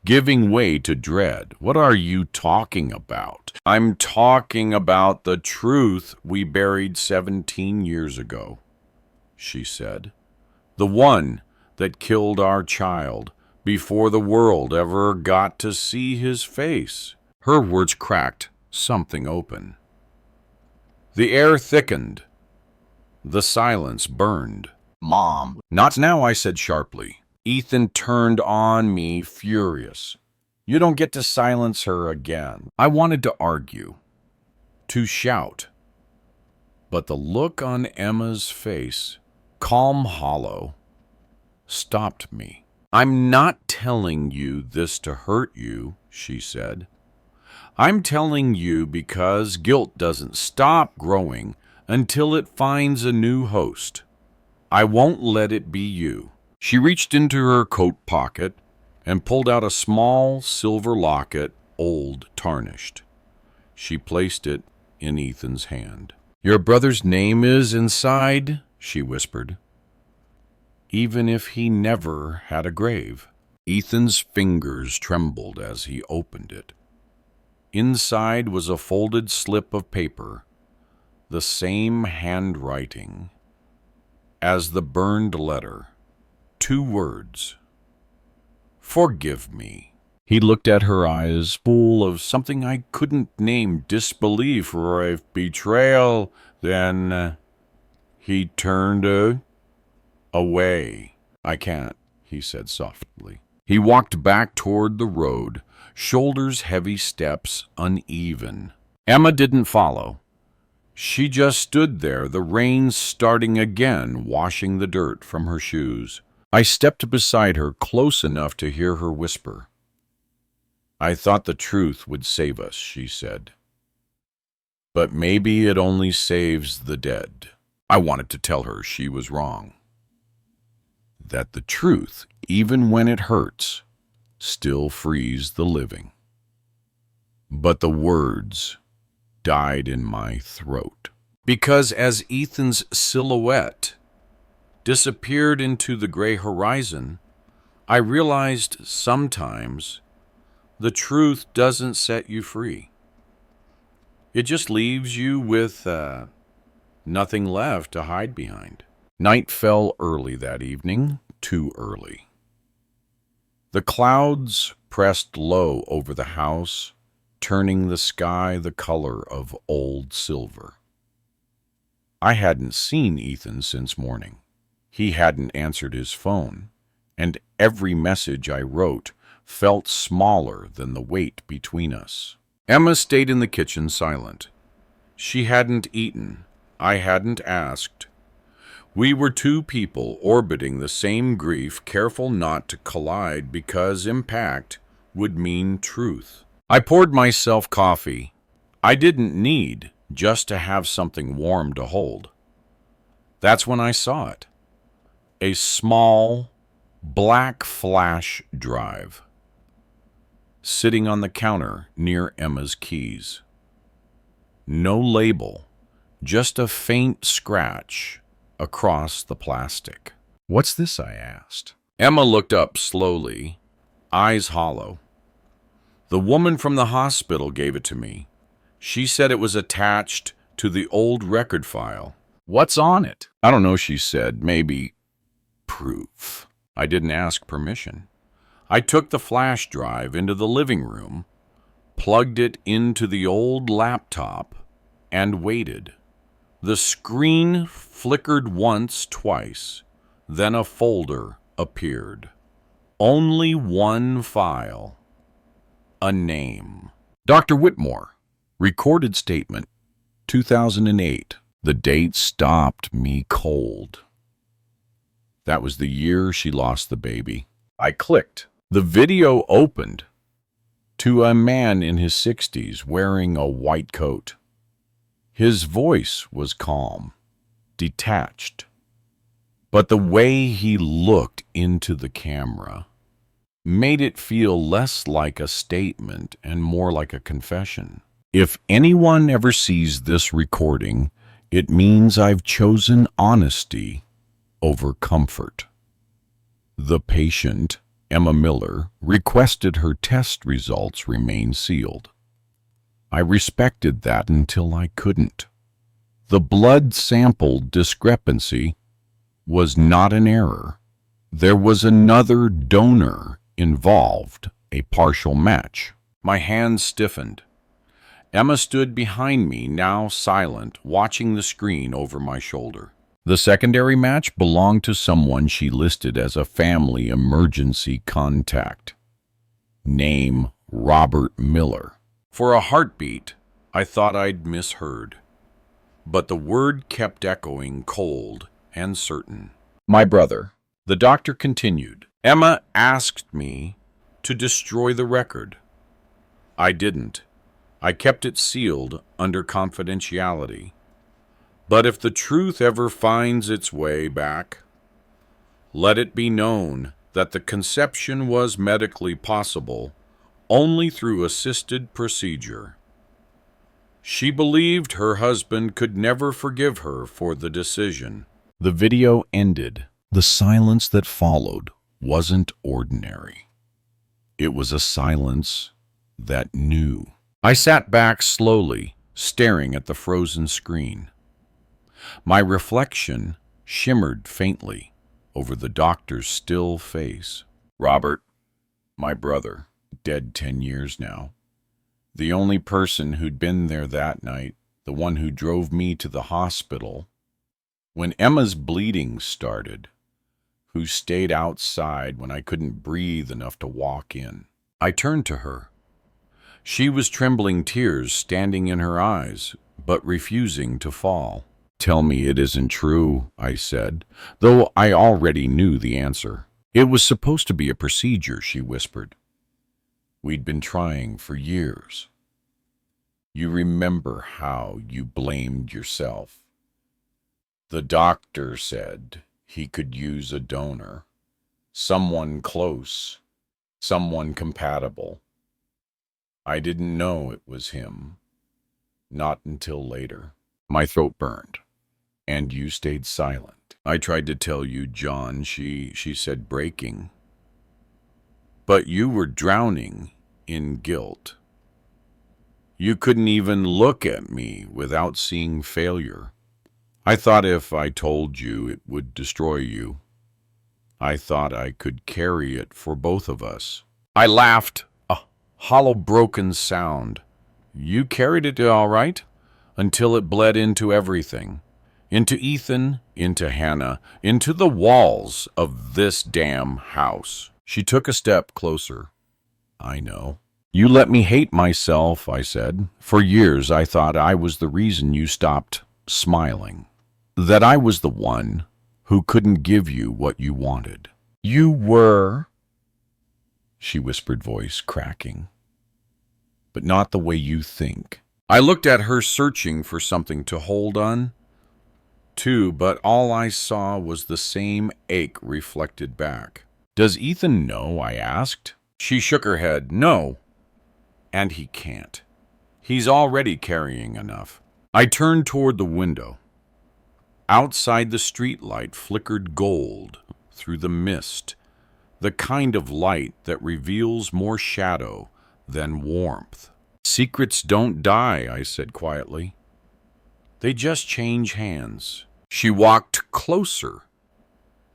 giving way to dread. What are you talking about? I'm talking about the truth we buried 17 years ago, she said. The one that killed our child before the world ever got to see his face. Her words cracked something open. The air thickened. The silence burned. Mom. Not now, I said sharply. Ethan turned on me, furious. You don't get to silence her again. I wanted to argue, to shout. But the look on Emma's face, calm, hollow, stopped me. I'm not telling you this to hurt you, she said. I'm telling you because guilt doesn't stop growing until it finds a new host. I won't let it be you. She reached into her coat pocket and pulled out a small silver locket, old, tarnished. She placed it in Ethan's hand. Your brother's name is inside, she whispered, even if he never had a grave. Ethan's fingers trembled as he opened it. Inside was a folded slip of paper, the same handwriting as the burned letter. 2 words. Forgive me. He looked at her eyes full of something I couldn't name, disbelief or betrayal. Then he turned away. I can't, he said softly. He walked back toward the road, shoulders heavy, steps uneven. Emma didn't follow. She just stood there, the rain starting again, washing the dirt from her shoes. I stepped beside her, close enough to hear her whisper. I thought the truth would save us, she said. But maybe it only saves the dead. I wanted to tell her she was wrong. That the truth, even when it hurts, still frees the living. But the words died in my throat. Because as Ethan's silhouette disappeared into the gray horizon, I realized sometimes the truth doesn't set you free. It just leaves you with nothing left to hide behind. Night fell early that evening, too early. The clouds pressed low over the house, turning the sky the color of old silver. I hadn't seen Ethan since morning. He hadn't answered his phone, and every message I wrote felt smaller than the weight between us. Emma stayed in the kitchen silent. She hadn't eaten. I hadn't asked. We were 2 people orbiting the same grief, careful not to collide because impact would mean truth. I poured myself coffee. I didn't need just to have something warm to hold. That's when I saw it. A small, black flash drive sitting on the counter near Emma's keys. No label, just a faint scratch across the plastic. What's this? I asked. Emma looked up slowly, eyes hollow. The woman from the hospital gave it to me. She said it was attached to the old record file. What's on it? I don't know, she said. Maybe proof. I didn't ask permission. I took the flash drive into the living room, plugged it into the old laptop, and waited. The screen flickered once, twice, then a folder appeared. Only one file. A name. Dr. Whitmore. Recorded statement. 2008. The date stopped me cold. That was the year she lost the baby. I clicked. The video opened to a man in his 60s wearing a white coat. His voice was calm, detached, but the way he looked into the camera made it feel less like a statement and more like a confession. If anyone ever sees this recording, it means I've chosen honesty over comfort. The patient, Emma Miller, requested her test results remain sealed. I respected that until I couldn't. The blood sample discrepancy was not an error. There was another donor involved, a partial match. My hands stiffened. Emma stood behind me, now silent, watching the screen over my shoulder. The secondary match belonged to someone she listed as a family emergency contact. Name Robert Miller. For a heartbeat, I thought I'd misheard. But the word kept echoing cold and certain. My brother. The doctor continued. Emma asked me to destroy the record. I didn't. I kept it sealed under confidentiality. But if the truth ever finds its way back, let it be known that the conception was medically possible only through assisted procedure. She believed her husband could never forgive her for the decision. The video ended. The silence that followed wasn't ordinary. It was a silence that knew. I sat back slowly, staring at the frozen screen. My reflection shimmered faintly over the doctor's still face. Robert, my brother, dead 10 years now. The only person who'd been there that night, the one who drove me to the hospital. When Emma's bleeding started, who stayed outside when I couldn't breathe enough to walk in. I turned to her. She was trembling, tears standing in her eyes, but refusing to fall. Tell me it isn't true, I said, though I already knew the answer. It was supposed to be a procedure, she whispered. We'd been trying for years. You remember how you blamed yourself. The doctor said he could use a donor, someone close, someone compatible. I didn't know it was him, not until later. My throat burned, and you stayed silent. I tried to tell you, John, she said, breaking. But you were drowning in guilt. You couldn't even look at me without seeing failure. I thought if I told you, it would destroy you. I thought I could carry it for both of us. I laughed, a hollow, broken sound. You carried it all right, until it bled into everything. Into Ethan, into Hannah, into the walls of this damn house. She took a step closer. I know. You let me hate myself, I said. For years I thought I was the reason you stopped smiling. That I was the one who couldn't give you what you wanted. You were, she whispered, voice cracking. But not the way you think. I looked at her, searching for something to hold on to, but all I saw was the same ache reflected back. Does Ethan know? I asked. She shook her head. No. And he can't. He's already carrying enough. I turned toward the window. Outside, the streetlight flickered gold through the mist, the kind of light that reveals more shadow than warmth. Secrets don't die, I said quietly. They just change hands. She walked closer,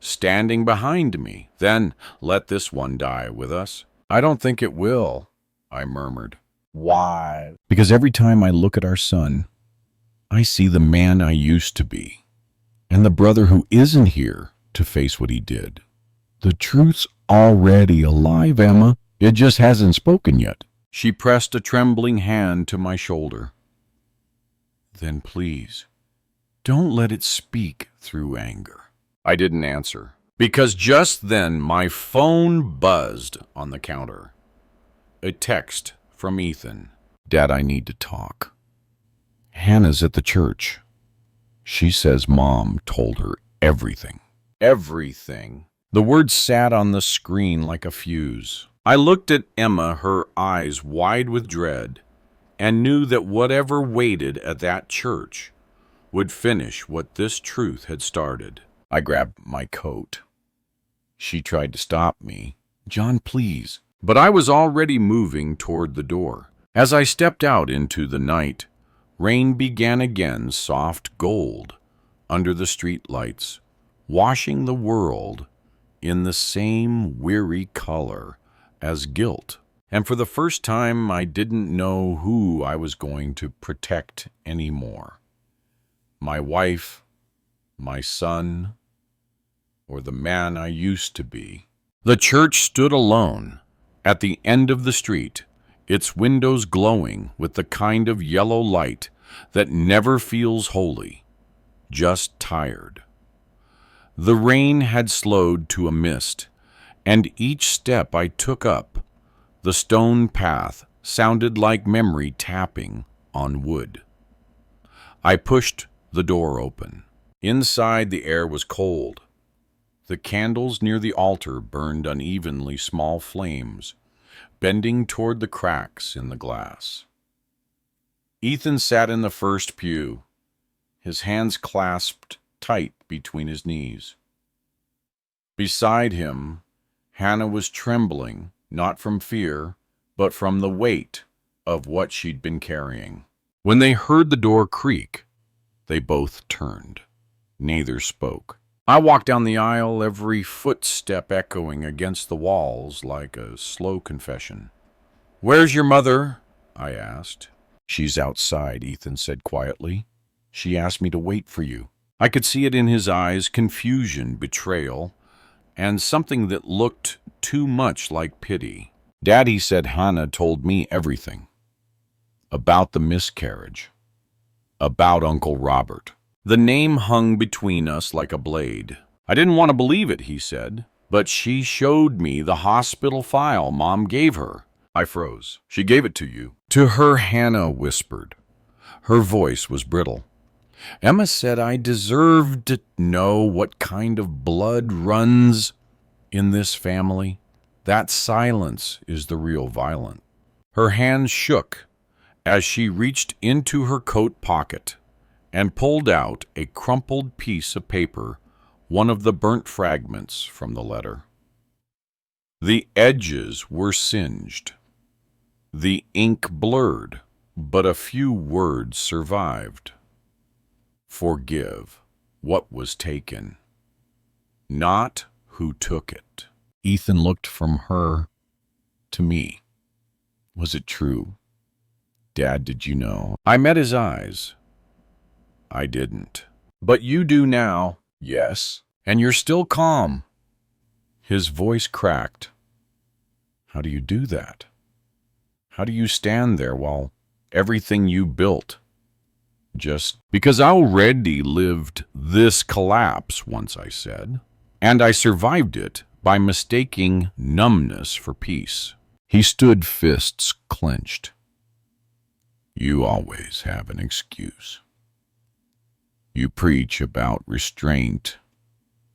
standing behind me. Then, let this one die with us. I don't think it will, I murmured. Why? Because every time I look at our son, I see the man I used to be, and the brother who isn't here to face what he did. The truth's already alive, Emma. It just hasn't spoken yet. She pressed a trembling hand to my shoulder. Then please, don't let it speak through anger. I didn't answer, because just then my phone buzzed on the counter. A text from Ethan. Dad, I need to talk. Hannah's at the church. She says Mom told her everything. Everything. The words sat on the screen like a fuse. I looked at Emma, her eyes wide with dread, and knew that whatever waited at that church would finish what this truth had started. I grabbed my coat. She tried to stop me. "John, please." But I was already moving toward the door. As I stepped out into the night, rain began again, soft gold, under the street lights, washing the world in the same weary color as guilt. And for the first time, I didn't know who I was going to protect anymore. My wife, my son, or the man I used to be. The church stood alone at the end of the street, its windows glowing with the kind of yellow light that never feels holy, just tired. The rain had slowed to a mist, and each step I took up the stone path sounded like memory tapping on wood. I pushed the door open. Inside, the air was cold. The candles near the altar burned unevenly, small flames, bending toward the cracks in the glass. Ethan sat in the first pew, his hands clasped tight between his knees. Beside him, Hannah was trembling, not from fear, but from the weight of what she'd been carrying. When they heard the door creak, they both turned. Neither spoke. I walked down the aisle, every footstep echoing against the walls like a slow confession. "Where's your mother?" I asked. "She's outside," Ethan said quietly. "She asked me to wait for you." I could see it in his eyes, confusion, betrayal, and something that looked too much like pity. "Daddy said Hannah told me everything. About the miscarriage. About Uncle Robert." The name hung between us like a blade. "I didn't want to believe it," he said, "but she showed me the hospital file Mom gave her." I froze. "She gave it to you?" "To her," Hannah whispered. Her voice was brittle. "Emma said I deserved to know what kind of blood runs in this family. That silence is the real violence." Her hands shook as she reached into her coat pocket and pulled out a crumpled piece of paper, one of the burnt fragments from the letter. The edges were singed, the ink blurred, but a few words survived. "Forgive what was taken, not who took it." Ethan looked from her to me. "Was it true? Dad, did you know?" I met his eyes. "I didn't. But you do now." "Yes. And you're still calm." His voice cracked. "How do you do that? How do you stand there while everything you built just—" "Because I already lived this collapse once," I said. "And I survived it by mistaking numbness for peace." He stood, fists clenched. "You always have an excuse. You preach about restraint,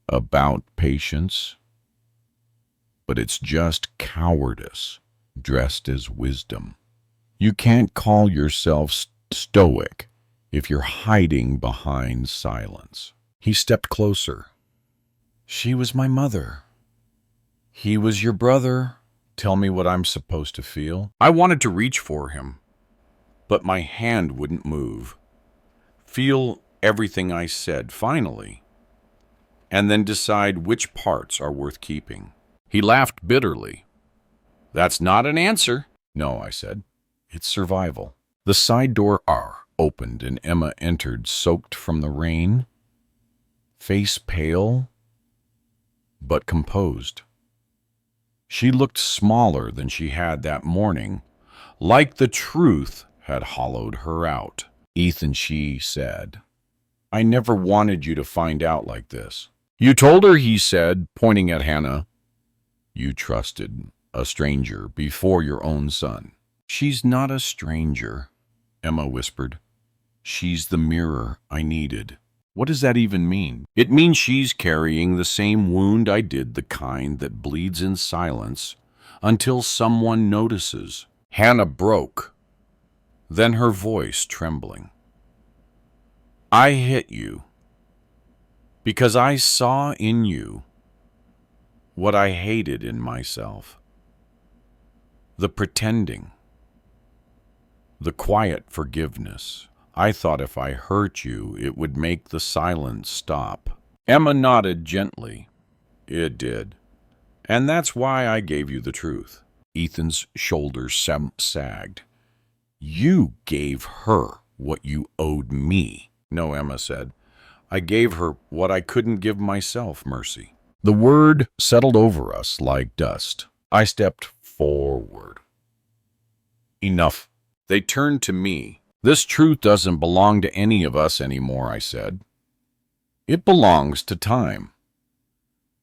about patience, but it's just cowardice dressed as wisdom. You can't call yourself stoic if you're hiding behind silence." He stepped closer. "She was my mother. He was your brother. Tell me what I'm supposed to feel." I wanted to reach for him, but my hand wouldn't move. Feel everything I said, finally, and then decide which parts are worth keeping. He laughed bitterly. "That's not an answer." "No," I said. "It's survival." The side door opened and Emma entered, soaked from the rain, face pale, but composed. She looked smaller than she had that morning, like the truth had hollowed her out. "Ethan," she said, "I never wanted you to find out like this." "You told her," he said, pointing at Hannah. "You trusted a stranger before your own son." "She's not a stranger," Emma whispered. "She's the mirror I needed." What does that even mean? It means she's carrying the same wound I did, the kind that bleeds in silence until someone notices. Hannah broke, then her voice trembling. I hit you because I saw in you what I hated in myself. The pretending, the quiet forgiveness. I thought if I hurt you, it would make the silence stop. Emma nodded gently. It did. And that's why I gave you the truth. Ethan's shoulders sagged. You gave her what you owed me. No, Emma said. I gave her what I couldn't give myself, Mercy. The word settled over us like dust. I stepped forward. Enough. They turned to me. This truth doesn't belong to any of us anymore, I said. It belongs to time.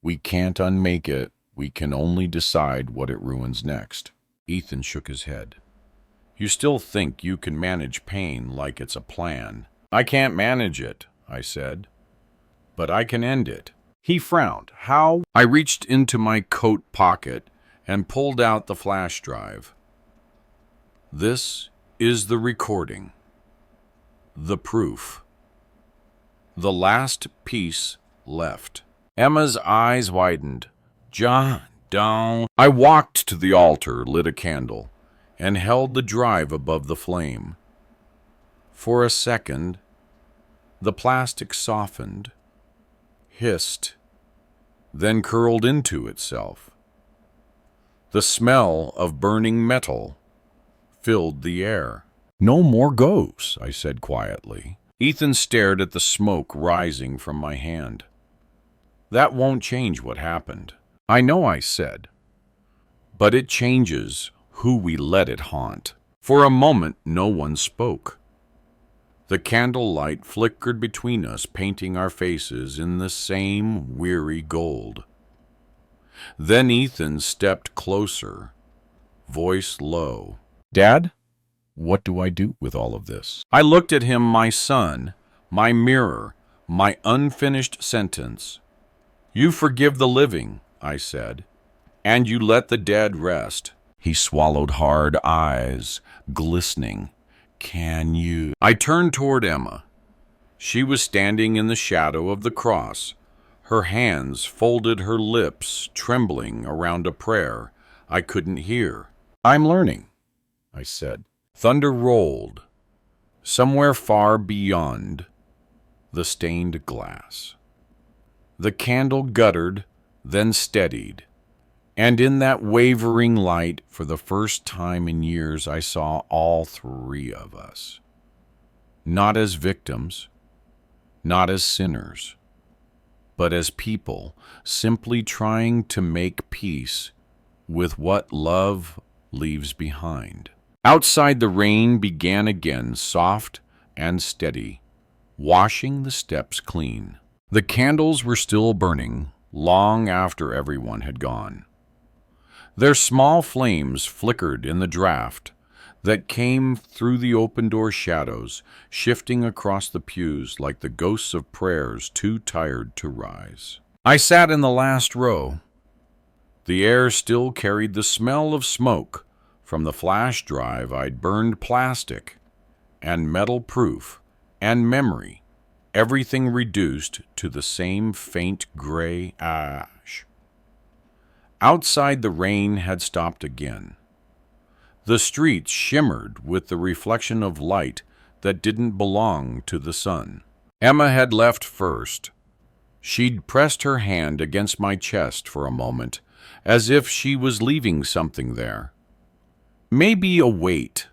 We can't unmake it. We can only decide what it ruins next. Ethan shook his head. You still think you can manage pain like it's a plan. I can't manage it, I said. But I can end it. He frowned. How? I reached into my coat pocket and pulled out the flash drive. This is the recording. The proof. The last piece left. Emma's eyes widened. John, don't. I walked to the altar, lit a candle, and held the drive above the flame. For a second, the plastic softened, hissed, then curled into itself. The smell of burning metal filled the air. No more goes, I said quietly. Ethan stared at the smoke rising from my hand. That won't change what happened. I know, I said, but it changes who we let it haunt. For a moment, no one spoke. The candlelight flickered between us, painting our faces in the same weary gold. Then Ethan stepped closer, voice low. Dad, what do I do with all of this? I looked at him, my son, my mirror, my unfinished sentence. You forgive the living, I said, and you let the dead rest. He swallowed hard, eyes glistening. Can you? I turned toward Emma. She was standing in the shadow of the cross, her hands folded, her lips trembling around a prayer I couldn't hear. I'm learning, I said. Thunder rolled, somewhere far beyond the stained glass. The candle guttered, then steadied, and in that wavering light, for the first time in years, I saw all three of us. Not as victims, not as sinners, but as people simply trying to make peace with what love leaves behind. Outside, the rain began again, soft and steady, washing the steps clean. The candles were still burning long after everyone had gone. Their small flames flickered in the draft that came through the open-door shadows, shifting across the pews like the ghosts of prayers too tired to rise. I sat in the last row. The air still carried the smell of smoke from the flash drive I'd burned, plastic and metal proof and memory, everything reduced to the same faint gray ash. Outside, the rain had stopped again. The streets shimmered with the reflection of light that didn't belong to the sun. Emma had left first. She'd pressed her hand against my chest for a moment, as if she was leaving something there. Maybe a weight,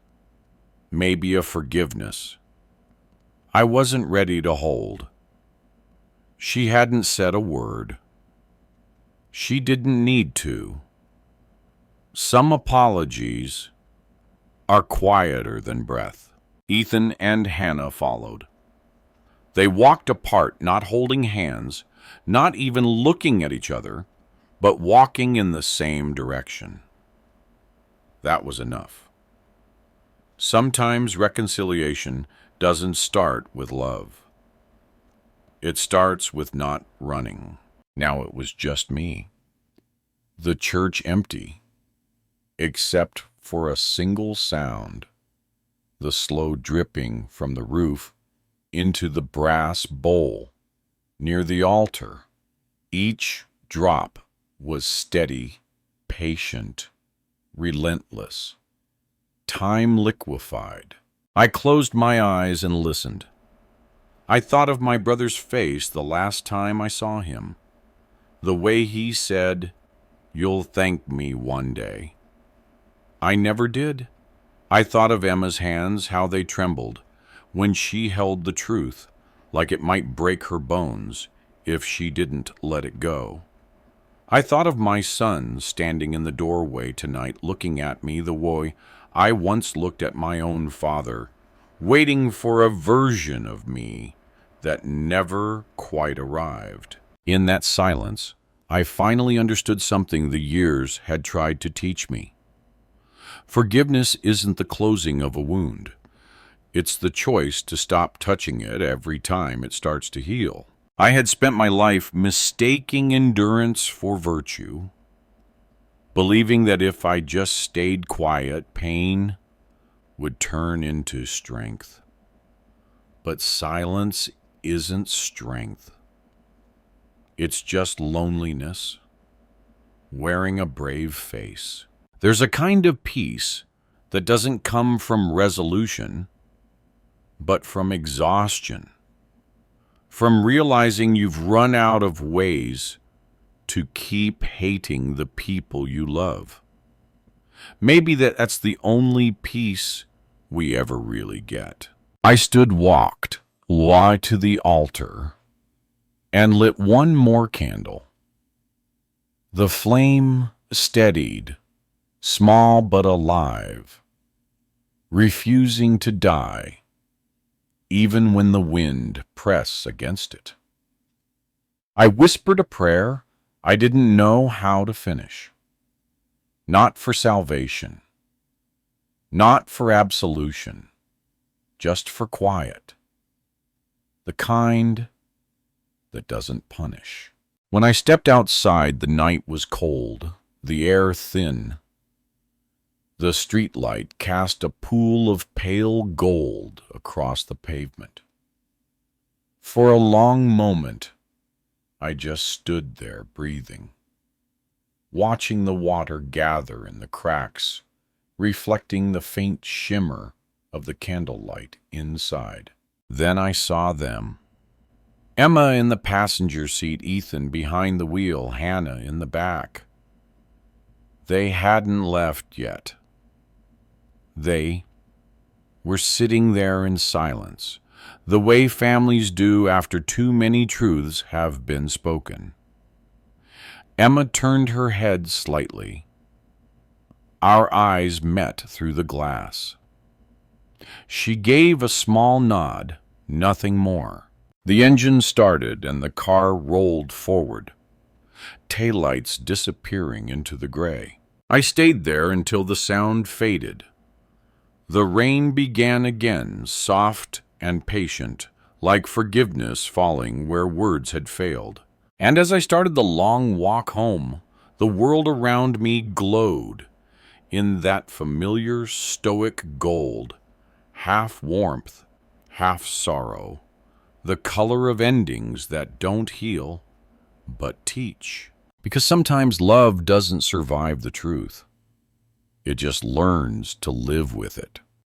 maybe a forgiveness. I wasn't ready to hold. She hadn't said a word. She didn't need to. Some apologies are quieter than breath. Ethan and Hannah followed. They walked apart, not holding hands, not even looking at each other, but walking in the same direction. That was enough. Sometimes reconciliation doesn't start with love. It starts with not running. Now it was just me. The church empty, except for a single sound, the slow dripping from the roof into the brass bowl near the altar. Each drop was steady, patient, relentless. Time liquefied. I closed my eyes and listened. I thought of my brother's face the last time I saw him. The way he said, "You'll thank me one day." I never did. I thought of Emma's hands, how they trembled when she held the truth, like it might break her bones if she didn't let it go. I thought of my son standing in the doorway tonight looking at me the way I once looked at my own father, waiting for a version of me that never quite arrived. In that silence, I finally understood something the years had tried to teach me. Forgiveness isn't the closing of a wound. It's the choice to stop touching it every time it starts to heal. I had spent my life mistaking endurance for virtue, believing that if I just stayed quiet, pain would turn into strength. But silence isn't strength. It's just loneliness, wearing a brave face. There's a kind of peace that doesn't come from resolution, but from exhaustion, from realizing you've run out of ways to keep hating the people you love. Maybe that's the only peace we ever really get. I walked to the altar, and lit one more candle. The flame steadied, small but alive, refusing to die, even when the wind pressed against it. I whispered a prayer I didn't know how to finish. Not for salvation, not for absolution, just for quiet. The kind that doesn't punish. When I stepped outside, the night was cold, the air thin. The streetlight cast a pool of pale gold across the pavement. For a long moment, I just stood there breathing, watching the water gather in the cracks, reflecting the faint shimmer of the candlelight inside. Then I saw them. Emma in the passenger seat, Ethan behind the wheel, Hannah in the back. They hadn't left yet. They were sitting there in silence, the way families do after too many truths have been spoken. Emma turned her head slightly. Our eyes met through the glass. She gave a small nod, nothing more. The engine started and the car rolled forward, taillights disappearing into the gray. I stayed there until the sound faded. The rain began again, soft and patient, like forgiveness falling where words had failed. And as I started the long walk home, the world around me glowed in that familiar stoic gold, half warmth, half sorrow. The color of endings that don't heal, but teach. Because sometimes love doesn't survive the truth. It just learns to live with it.